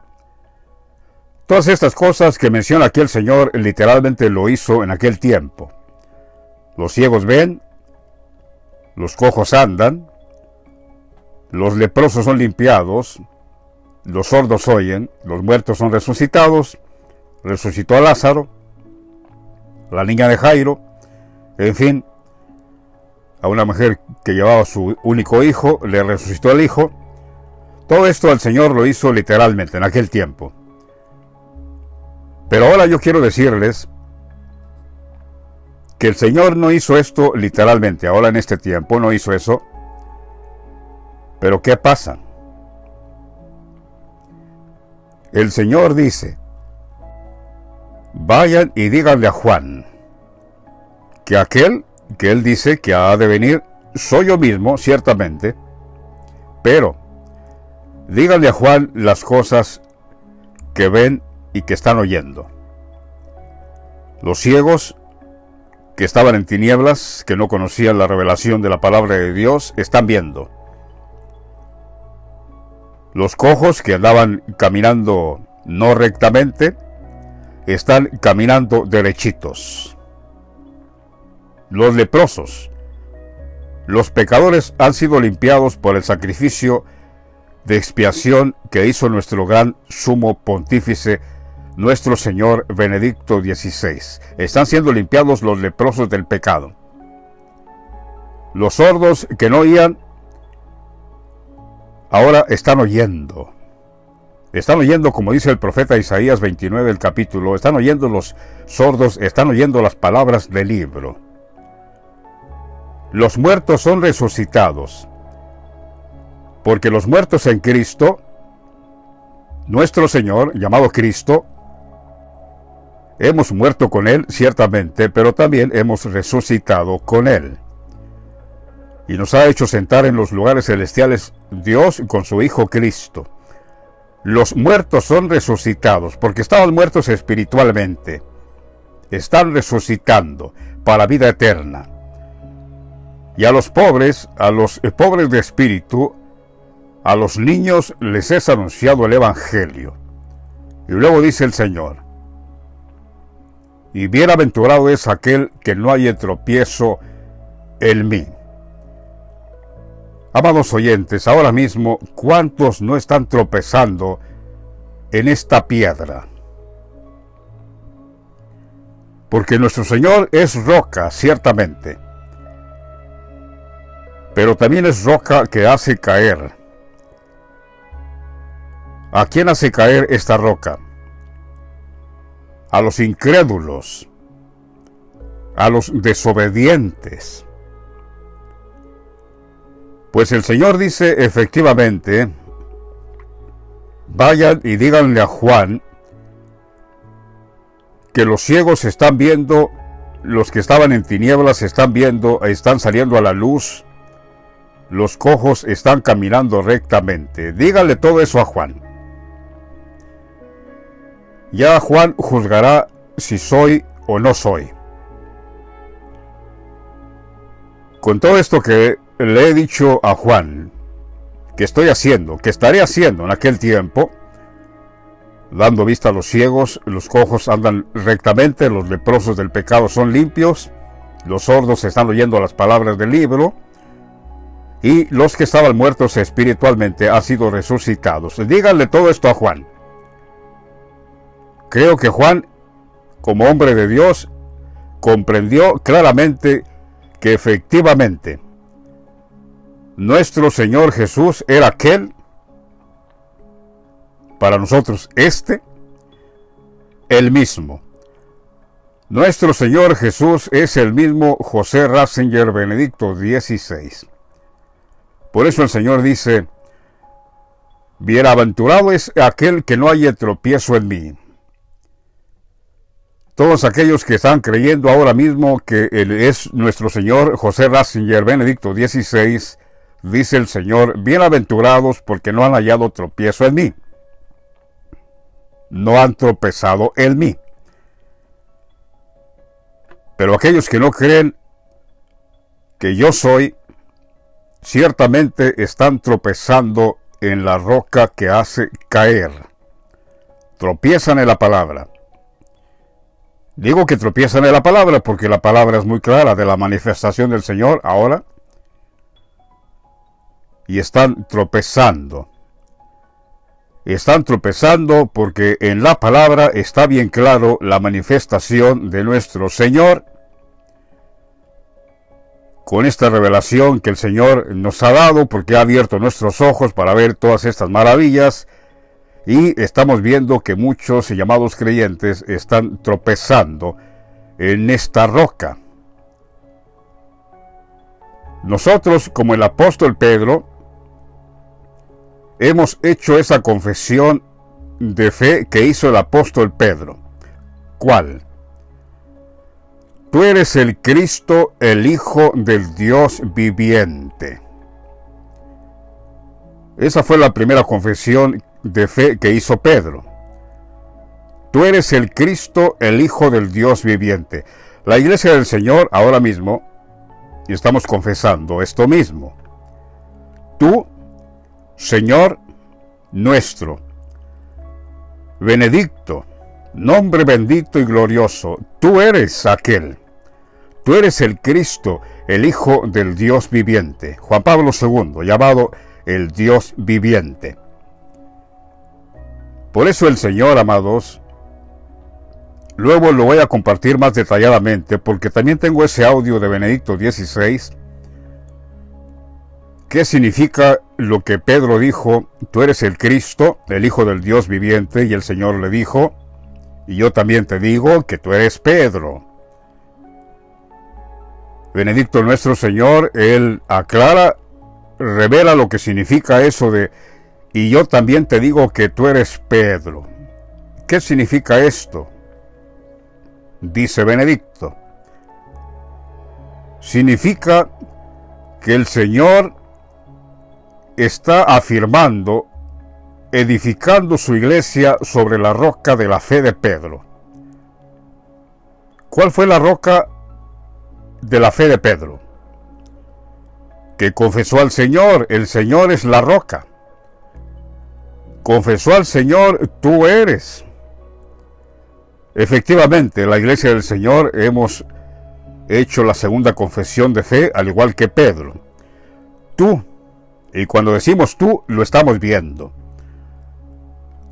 Todas estas cosas que menciona aquí el Señor, literalmente lo hizo en aquel tiempo. Los ciegos ven, los cojos andan, los leprosos son limpiados, los sordos oyen, los muertos son resucitados, resucitó a Lázaro, la niña de Jairo, en fin, a una mujer que llevaba a su único hijo, le resucitó el hijo. Todo esto el Señor lo hizo literalmente en aquel tiempo. Pero ahora yo quiero decirles que el Señor no hizo esto literalmente, ahora en este tiempo no hizo eso. Pero ¿qué pasa? El Señor dice, vayan y díganle a Juan que aquel que él dice que ha de venir soy yo mismo, ciertamente, pero díganle a Juan las cosas que ven y que están oyendo. Los ciegos que estaban en tinieblas, que no conocían la revelación de la palabra de Dios, están viendo. Los cojos que andaban caminando no rectamente, están caminando derechitos. Los leprosos, los pecadores han sido limpiados por el sacrificio de expiación que hizo nuestro gran sumo pontífice, nuestro Señor Benedicto XVI. Están siendo limpiados los leprosos del pecado. Los sordos que no oían, ahora están oyendo. Están oyendo, como dice el profeta Isaías 29 del capítulo, están oyendo los sordos, están oyendo las palabras del libro. Los muertos son resucitados, porque los muertos en Cristo, nuestro Señor, llamado Cristo, hemos muerto con Él, ciertamente, pero también hemos resucitado con Él. Y nos ha hecho sentar en los lugares celestiales Dios con su Hijo Cristo. Los muertos son resucitados, porque estaban muertos espiritualmente. Están resucitando para vida eterna. Y a los pobres de espíritu, a los niños les es anunciado el Evangelio. Y luego dice el Señor, y bienaventurado es aquel que no haya tropiezo en mí. Amados oyentes, ahora mismo, ¿cuántos no están tropezando en esta piedra? Porque nuestro Señor es roca, ciertamente, pero también es roca que hace caer. ¿A quién hace caer esta roca? A los incrédulos, a los desobedientes. Pues el Señor dice efectivamente, vayan y díganle a Juan que los ciegos están viendo, los que estaban en tinieblas están viendo, están saliendo a la luz, los cojos están caminando rectamente. Díganle todo eso a Juan. Ya Juan juzgará si soy o no soy. Con todo esto que le he dicho a Juan, que estoy haciendo, que estaré haciendo en aquel tiempo, dando vista a los ciegos, los cojos andan rectamente, los leprosos del pecado son limpios, los sordos están oyendo las palabras del libro, y los que estaban muertos espiritualmente han sido resucitados. Díganle todo esto a Juan. Creo que Juan, como hombre de Dios, comprendió claramente que efectivamente nuestro Señor Jesús era aquel, para nosotros el mismo. Nuestro Señor Jesús es el mismo José Ratzinger Benedicto XVI. Por eso el Señor dice, bienaventurado es aquel que no haya tropiezo en mí. Todos aquellos que están creyendo ahora mismo que Él es nuestro Señor José Ratzinger Benedicto XVI, dice el Señor, bienaventurados porque no han hallado tropiezo en mí. no han tropezado en mí. Pero aquellos que no creen que yo soy, ciertamente están tropezando en la roca que hace caer. Tropiezan en la palabra. Digo que tropiezan en la palabra porque la palabra es muy clara de la manifestación del Señor ahora. Y están tropezando. Están tropezando porque en la palabra está bien claro la manifestación de nuestro Señor. Con esta revelación que el Señor nos ha dado, porque ha abierto nuestros ojos para ver todas estas maravillas, y estamos viendo que muchos llamados creyentes están tropezando en esta roca. Nosotros, como el apóstol Pedro, hemos hecho esa confesión de fe que hizo el apóstol Pedro. ¿Cuál? Tú eres el Cristo, el Hijo del Dios viviente. Esa fue la primera confesión de fe que hizo Pedro. Tú eres el Cristo, el Hijo del Dios viviente. La iglesia del Señor ahora mismo estamos confesando esto mismo. Tú, Señor nuestro, benedicto, nombre bendito y glorioso, tú eres aquel. Tú eres el Cristo, el Hijo del Dios viviente. Juan Pablo II, llamado el Dios viviente. Por eso el Señor, amados, luego lo voy a compartir más detalladamente, porque también tengo ese audio de Benedicto XVI, que significa lo que Pedro dijo: tú eres el Cristo, el Hijo del Dios viviente, y el Señor le dijo: y yo también te digo que tú eres Pedro. Benedicto nuestro Señor, él aclara, revela lo que significa eso de: y yo también te digo que tú eres Pedro. ¿Qué significa esto? Dice Benedicto. Significa que el Señor está afirmando, edificando su iglesia sobre la roca de la fe de Pedro. ¿Cuál fue la roca de la fe de Pedro? Que confesó al Señor. El Señor es la roca. Confesó al Señor: tú eres. Efectivamente, la iglesia del Señor hemos hecho la segunda confesión de fe, al igual que Pedro. Tú, y cuando decimos tú, lo estamos viendo.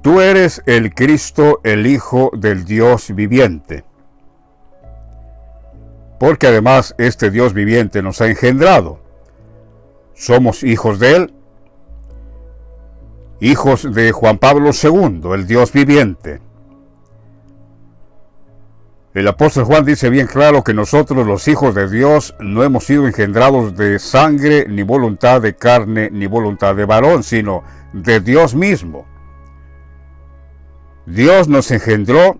Tú eres el Cristo, el Hijo del Dios viviente. Porque además este Dios viviente nos ha engendrado. Somos hijos de Él, hijos de Juan Pablo II, el Dios viviente. El apóstol Juan dice bien claro que nosotros, los hijos de Dios, no hemos sido engendrados de sangre, ni voluntad de carne, ni voluntad de varón, sino de Dios mismo. Dios nos engendró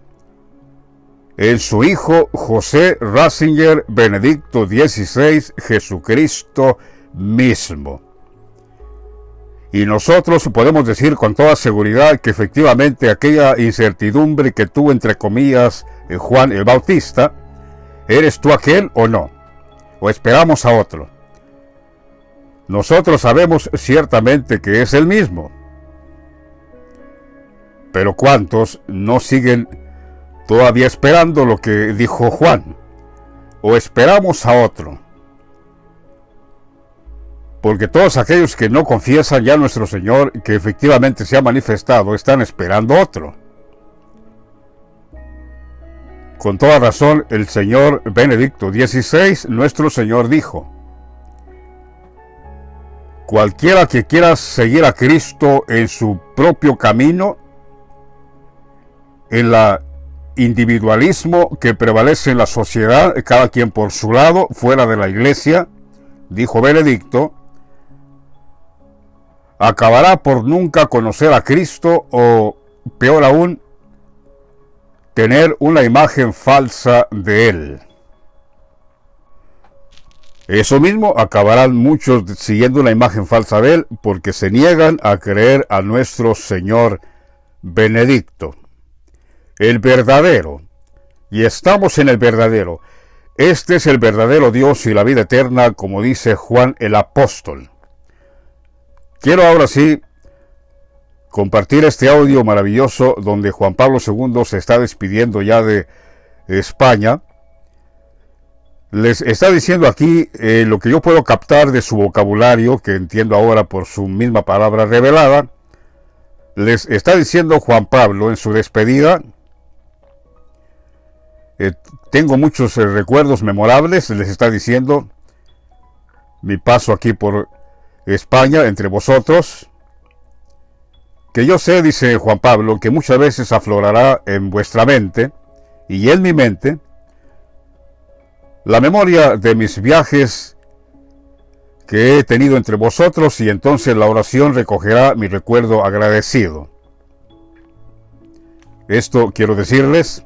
en su Hijo José Ratzinger Benedicto XVI, Jesucristo mismo. Y nosotros podemos decir con toda seguridad que efectivamente aquella incertidumbre que tuvo, entre comillas, Juan el Bautista, ¿eres tú aquel o no? ¿O esperamos a otro? Nosotros sabemos ciertamente que es el mismo. Pero ¿cuántos no siguen todavía esperando lo que dijo Juan? ¿O esperamos a otro? Porque todos aquellos que no confiesan ya a nuestro Señor, que efectivamente se ha manifestado, están esperando otro. Con toda razón, el Señor Benedicto XVI, nuestro Señor, dijo: cualquiera que quiera seguir a Cristo en su propio camino, en el individualismo que prevalece en la sociedad, cada quien por su lado, fuera de la iglesia, dijo Benedicto, acabará por nunca conocer a Cristo, o peor aún, tener una imagen falsa de Él. Eso mismo, acabarán muchos siguiendo una imagen falsa de Él, porque se niegan a creer a nuestro Señor Benedicto. el verdadero. Y estamos en el verdadero. Este es el verdadero Dios y la vida eterna, como dice Juan el apóstol. Quiero ahora sí compartir este audio maravilloso donde Juan Pablo II se está despidiendo ya de España. Les está diciendo aquí lo que yo puedo captar de su vocabulario, que entiendo ahora por su misma palabra revelada. Les está diciendo Juan Pablo en su despedida: tengo muchos recuerdos memorables, les está diciendo, mi paso aquí por España entre vosotros, que yo sé, dice Juan Pablo, que muchas veces aflorará en vuestra mente y en mi mente la memoria de mis viajes que he tenido entre vosotros, y entonces la oración recogerá mi recuerdo agradecido. Esto quiero decirles,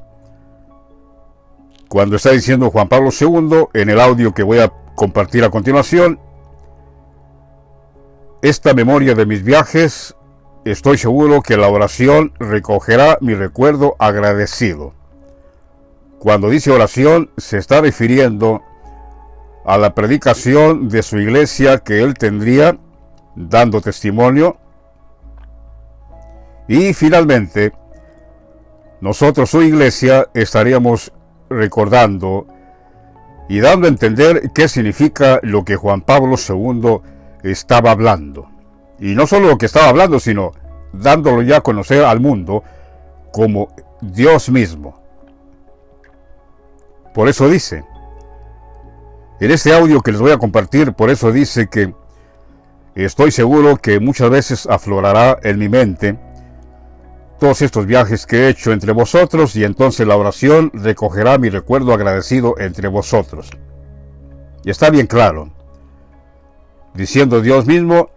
cuando está diciendo Juan Pablo II, en el audio que voy a compartir a continuación, esta memoria de mis viajes, estoy seguro que la oración recogerá mi recuerdo agradecido. Cuando dice oración, se está refiriendo a la predicación de su iglesia que él tendría, dando testimonio. Y finalmente, nosotros, su iglesia, estaríamos recordando y dando a entender qué significa lo que Juan Pablo II estaba hablando. Y no solo lo que estaba hablando, sino dándolo ya a conocer al mundo como Dios mismo. Por eso dice, en este audio que les voy a compartir, por eso dice que estoy seguro que muchas veces aflorará en mi mente todos estos viajes que he hecho entre vosotros, y entonces la oración recogerá mi recuerdo agradecido entre vosotros. Y está bien claro, diciendo Dios mismo,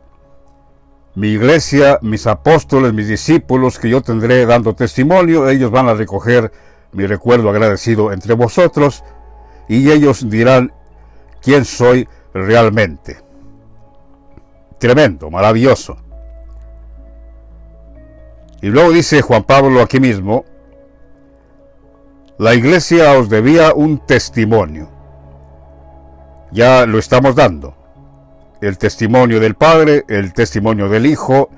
mi iglesia, mis apóstoles, mis discípulos que yo tendré dando testimonio, ellos van a recoger mi recuerdo agradecido entre vosotros, y ellos dirán quién soy realmente. Tremendo, maravilloso. Y luego dice Juan Pablo aquí mismo, la iglesia os debía un testimonio. Ya lo estamos dando. El testimonio del Padre, el testimonio del Hijo,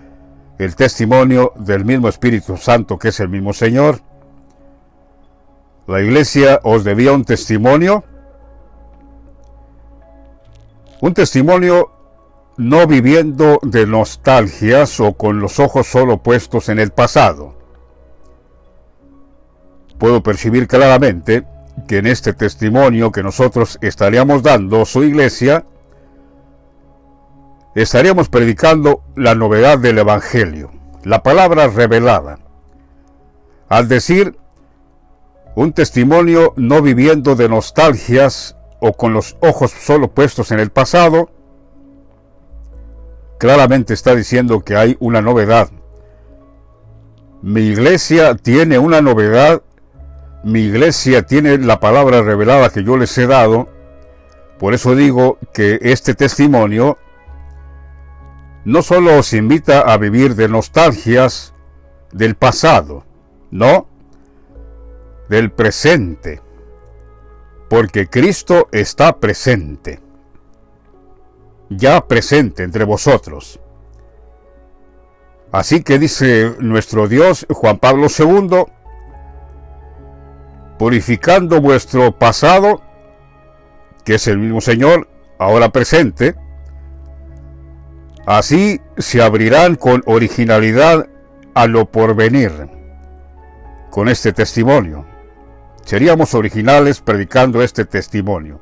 el testimonio del mismo Espíritu Santo, que es el mismo Señor. La iglesia os debía un testimonio no viviendo de nostalgias o con los ojos solo puestos en el pasado. Puedo percibir claramente que en este testimonio que nosotros estaríamos dando, su iglesia, estaríamos predicando la novedad del Evangelio, la palabra revelada. Al decir un testimonio no viviendo de nostalgias o con los ojos solo puestos en el pasado, claramente está diciendo que hay una novedad. Mi iglesia tiene una novedad, mi iglesia tiene la palabra revelada que yo les he dado. Por eso digo que este testimonio no solo os invita a vivir de nostalgias del pasado, no, del presente, porque Cristo está presente, ya presente entre vosotros. Así que dice nuestro Dios, Juan Pablo II, purificando vuestro pasado, que es el mismo Señor, ahora presente, así se abrirán con originalidad a lo porvenir, con este testimonio. Seríamos originales predicando este testimonio.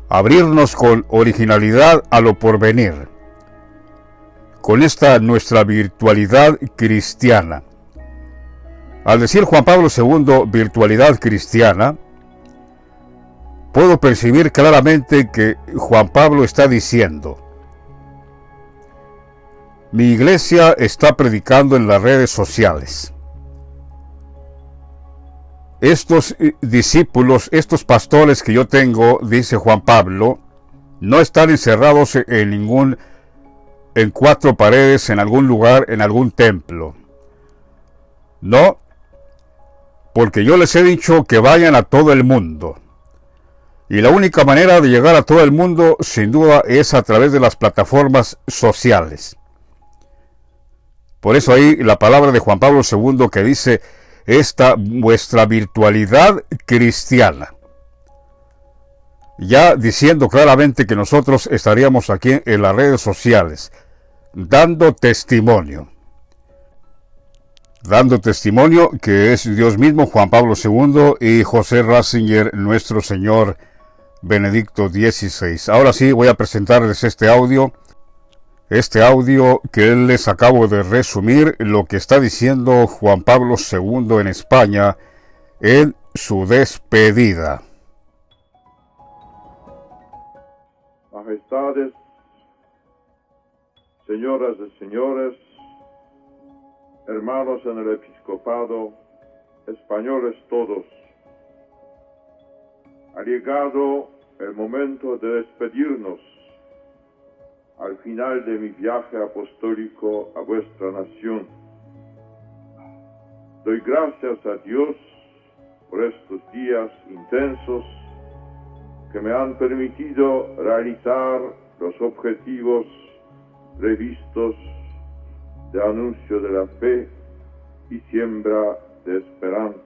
Abrirnos con originalidad a lo porvenir, con esta nuestra virtualidad cristiana. Al decir Juan Pablo II virtualidad cristiana, puedo percibir claramente que Juan Pablo está diciendo: mi iglesia está predicando en las redes sociales. Estos discípulos, estos pastores que yo tengo, dice Juan Pablo, no están encerrados en cuatro paredes, en algún lugar, en algún templo. No, porque yo les he dicho que vayan a todo el mundo. Y la única manera de llegar a todo el mundo, sin duda, es a través de las plataformas sociales. Por eso ahí la palabra de Juan Pablo II que dice, esta vuestra virtualidad cristiana. Ya diciendo claramente que nosotros estaríamos aquí en las redes sociales, dando testimonio que es Dios mismo, Juan Pablo II y José Ratzinger, nuestro Señor Benedicto XVI. Ahora sí voy a presentarles este audio que les acabo de resumir, lo que está diciendo Juan Pablo II en España en su despedida. Majestades, señoras y señores, hermanos en el episcopado, españoles todos, ha llegado el momento de despedirnos al final de mi viaje apostólico a vuestra nación. Doy gracias a Dios por estos días intensos que me han permitido realizar los objetivos previstos de anuncio de la fe y siembra de esperanza.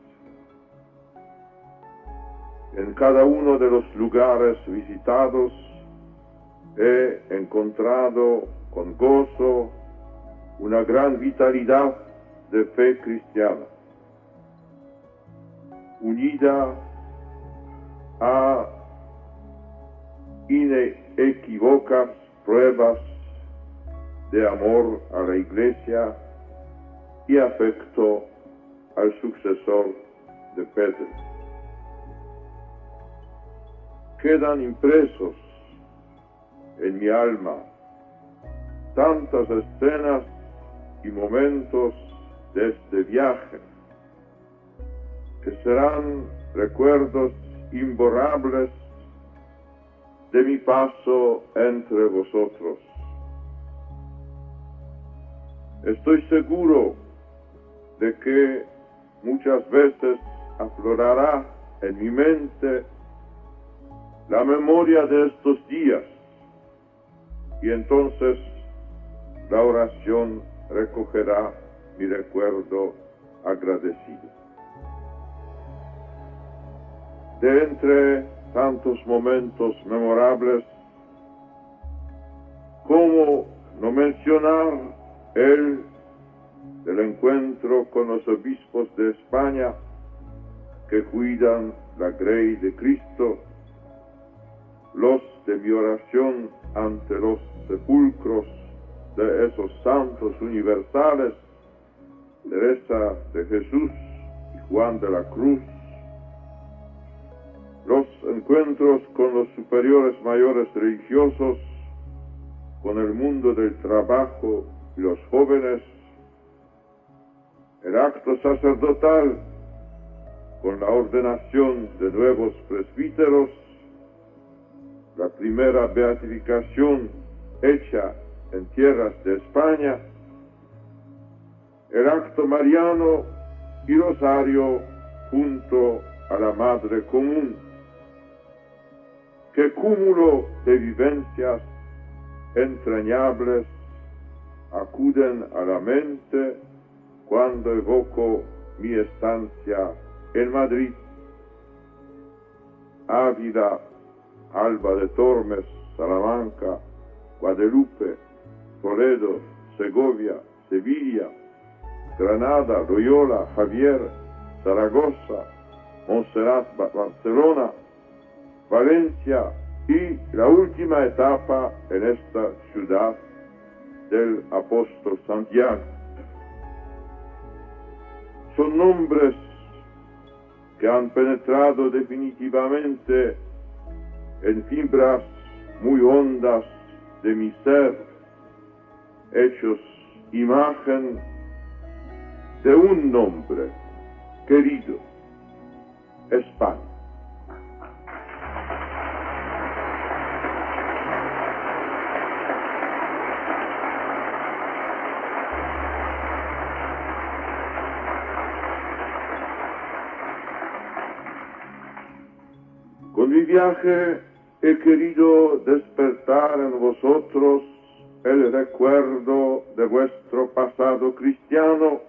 En cada uno de los lugares visitados he encontrado con gozo una gran vitalidad de fe cristiana, unida a inequívocas pruebas de amor a la Iglesia y afecto al sucesor de Pedro. Quedan impresos en mi alma tantas escenas y momentos de este viaje que serán recuerdos imborrables de mi paso entre vosotros. Estoy seguro de que muchas veces aflorará en mi mente la memoria de estos días y entonces la oración recogerá mi recuerdo agradecido. De entre tantos momentos memorables, ¿cómo no mencionar el del encuentro con los obispos de España que cuidan la grey de Cristo, los de mi oración ante los sepulcros de esos santos universales, Teresa de Jesús y Juan de la Cruz, los encuentros con los superiores mayores religiosos, con el mundo del trabajo y los jóvenes, el acto sacerdotal con la ordenación de nuevos presbíteros, la primera beatificación hecha en tierras de España, el acto mariano y rosario junto a la Madre Común. Qué cúmulo de vivencias entrañables acuden a la mente cuando evoco mi estancia en Madrid, Ávila, Alba de Tormes, Salamanca, Guadalupe, Toledo, Segovia, Sevilla, Granada, Loyola, Javier, Zaragoza, Montserrat, Barcelona, Valencia y la última etapa en esta ciudad del apóstol Santiago. Son nombres que han penetrado definitivamente en fibras muy hondas de mi ser, hechos imagen de un nombre querido, España. viaje he querido despertar en vosotros el recuerdo de vuestro pasado cristiano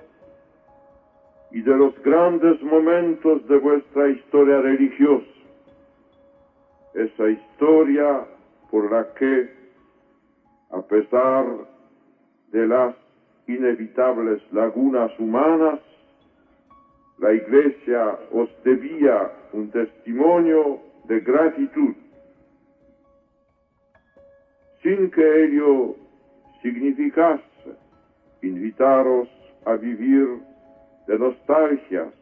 y de los grandes momentos de vuestra historia religiosa. Esa historia por la que, a pesar de las inevitables lagunas humanas, la Iglesia os debía un testimonio de gratitud, sin que ello significase invitaros a vivir de nostalgias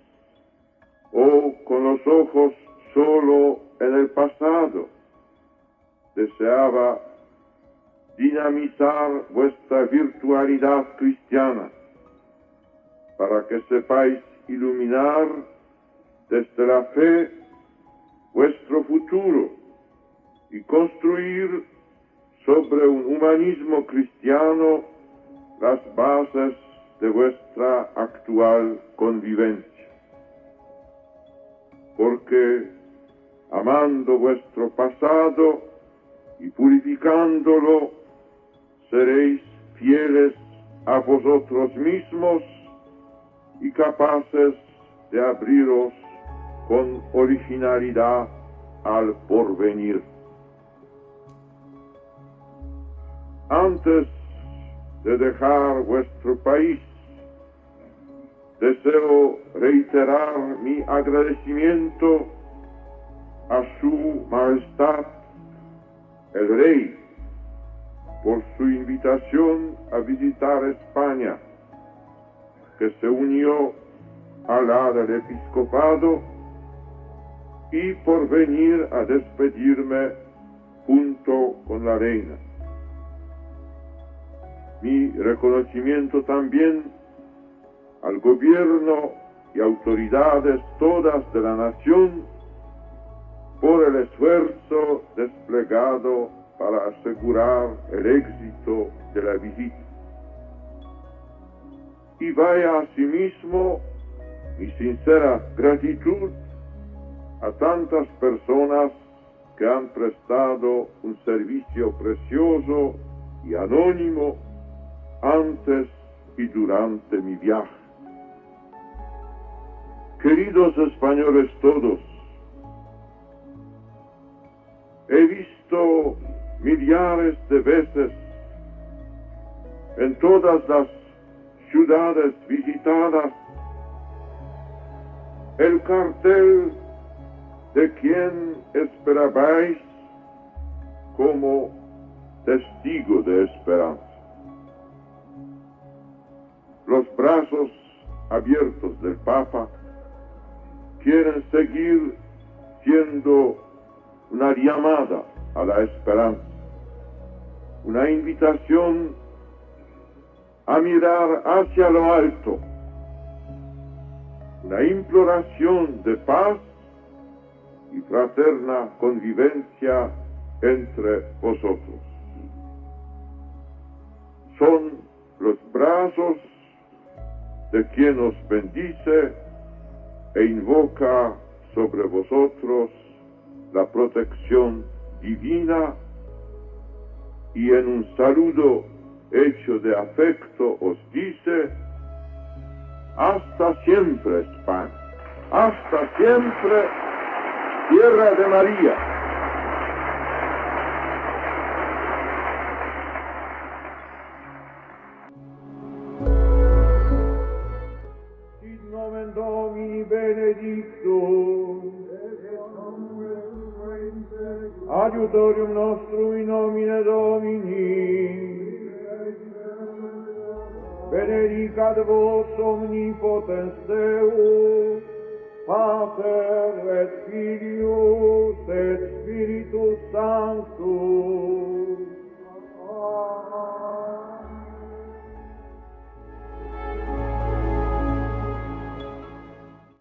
o con los ojos solo en el pasado. Deseaba dinamizar vuestra virtualidad cristiana para que sepáis iluminar desde la fe vuestro futuro y construir sobre un humanismo cristiano las bases de vuestra actual convivencia. Porque amando vuestro pasado y purificándolo, seréis fieles a vosotros mismos y capaces de abriros con originalidad al porvenir. Antes de dejar vuestro país, deseo reiterar mi agradecimiento a su majestad, el rey, por su invitación a visitar España, que se unió a la del episcopado, y por venir a despedirme junto con la reina. Mi reconocimiento también al gobierno y autoridades todas de la nación por el esfuerzo desplegado para asegurar el éxito de la visita. Y vaya asimismo mi sincera gratitud a tantas personas que han prestado un servicio precioso y anónimo antes y durante mi viaje. Queridos españoles todos, he visto millares de veces en todas las ciudades visitadas el cartel de quien esperabais como testigo de esperanza. Los brazos abiertos del Papa quieren seguir siendo una llamada a la esperanza, una invitación a mirar hacia lo alto, una imploración de paz y fraterna convivencia entre vosotros. Son los brazos de quien os bendice e invoca sobre vosotros la protección divina, y en un saludo hecho de afecto os dice: hasta siempre, España, hasta siempre, tierra de María. Sit nomen Domini benedictum, adiutorium nostrum in nomine Domini, benedicat vos omnipotens Deus, Pater et Filius et Spiritus Sanctus.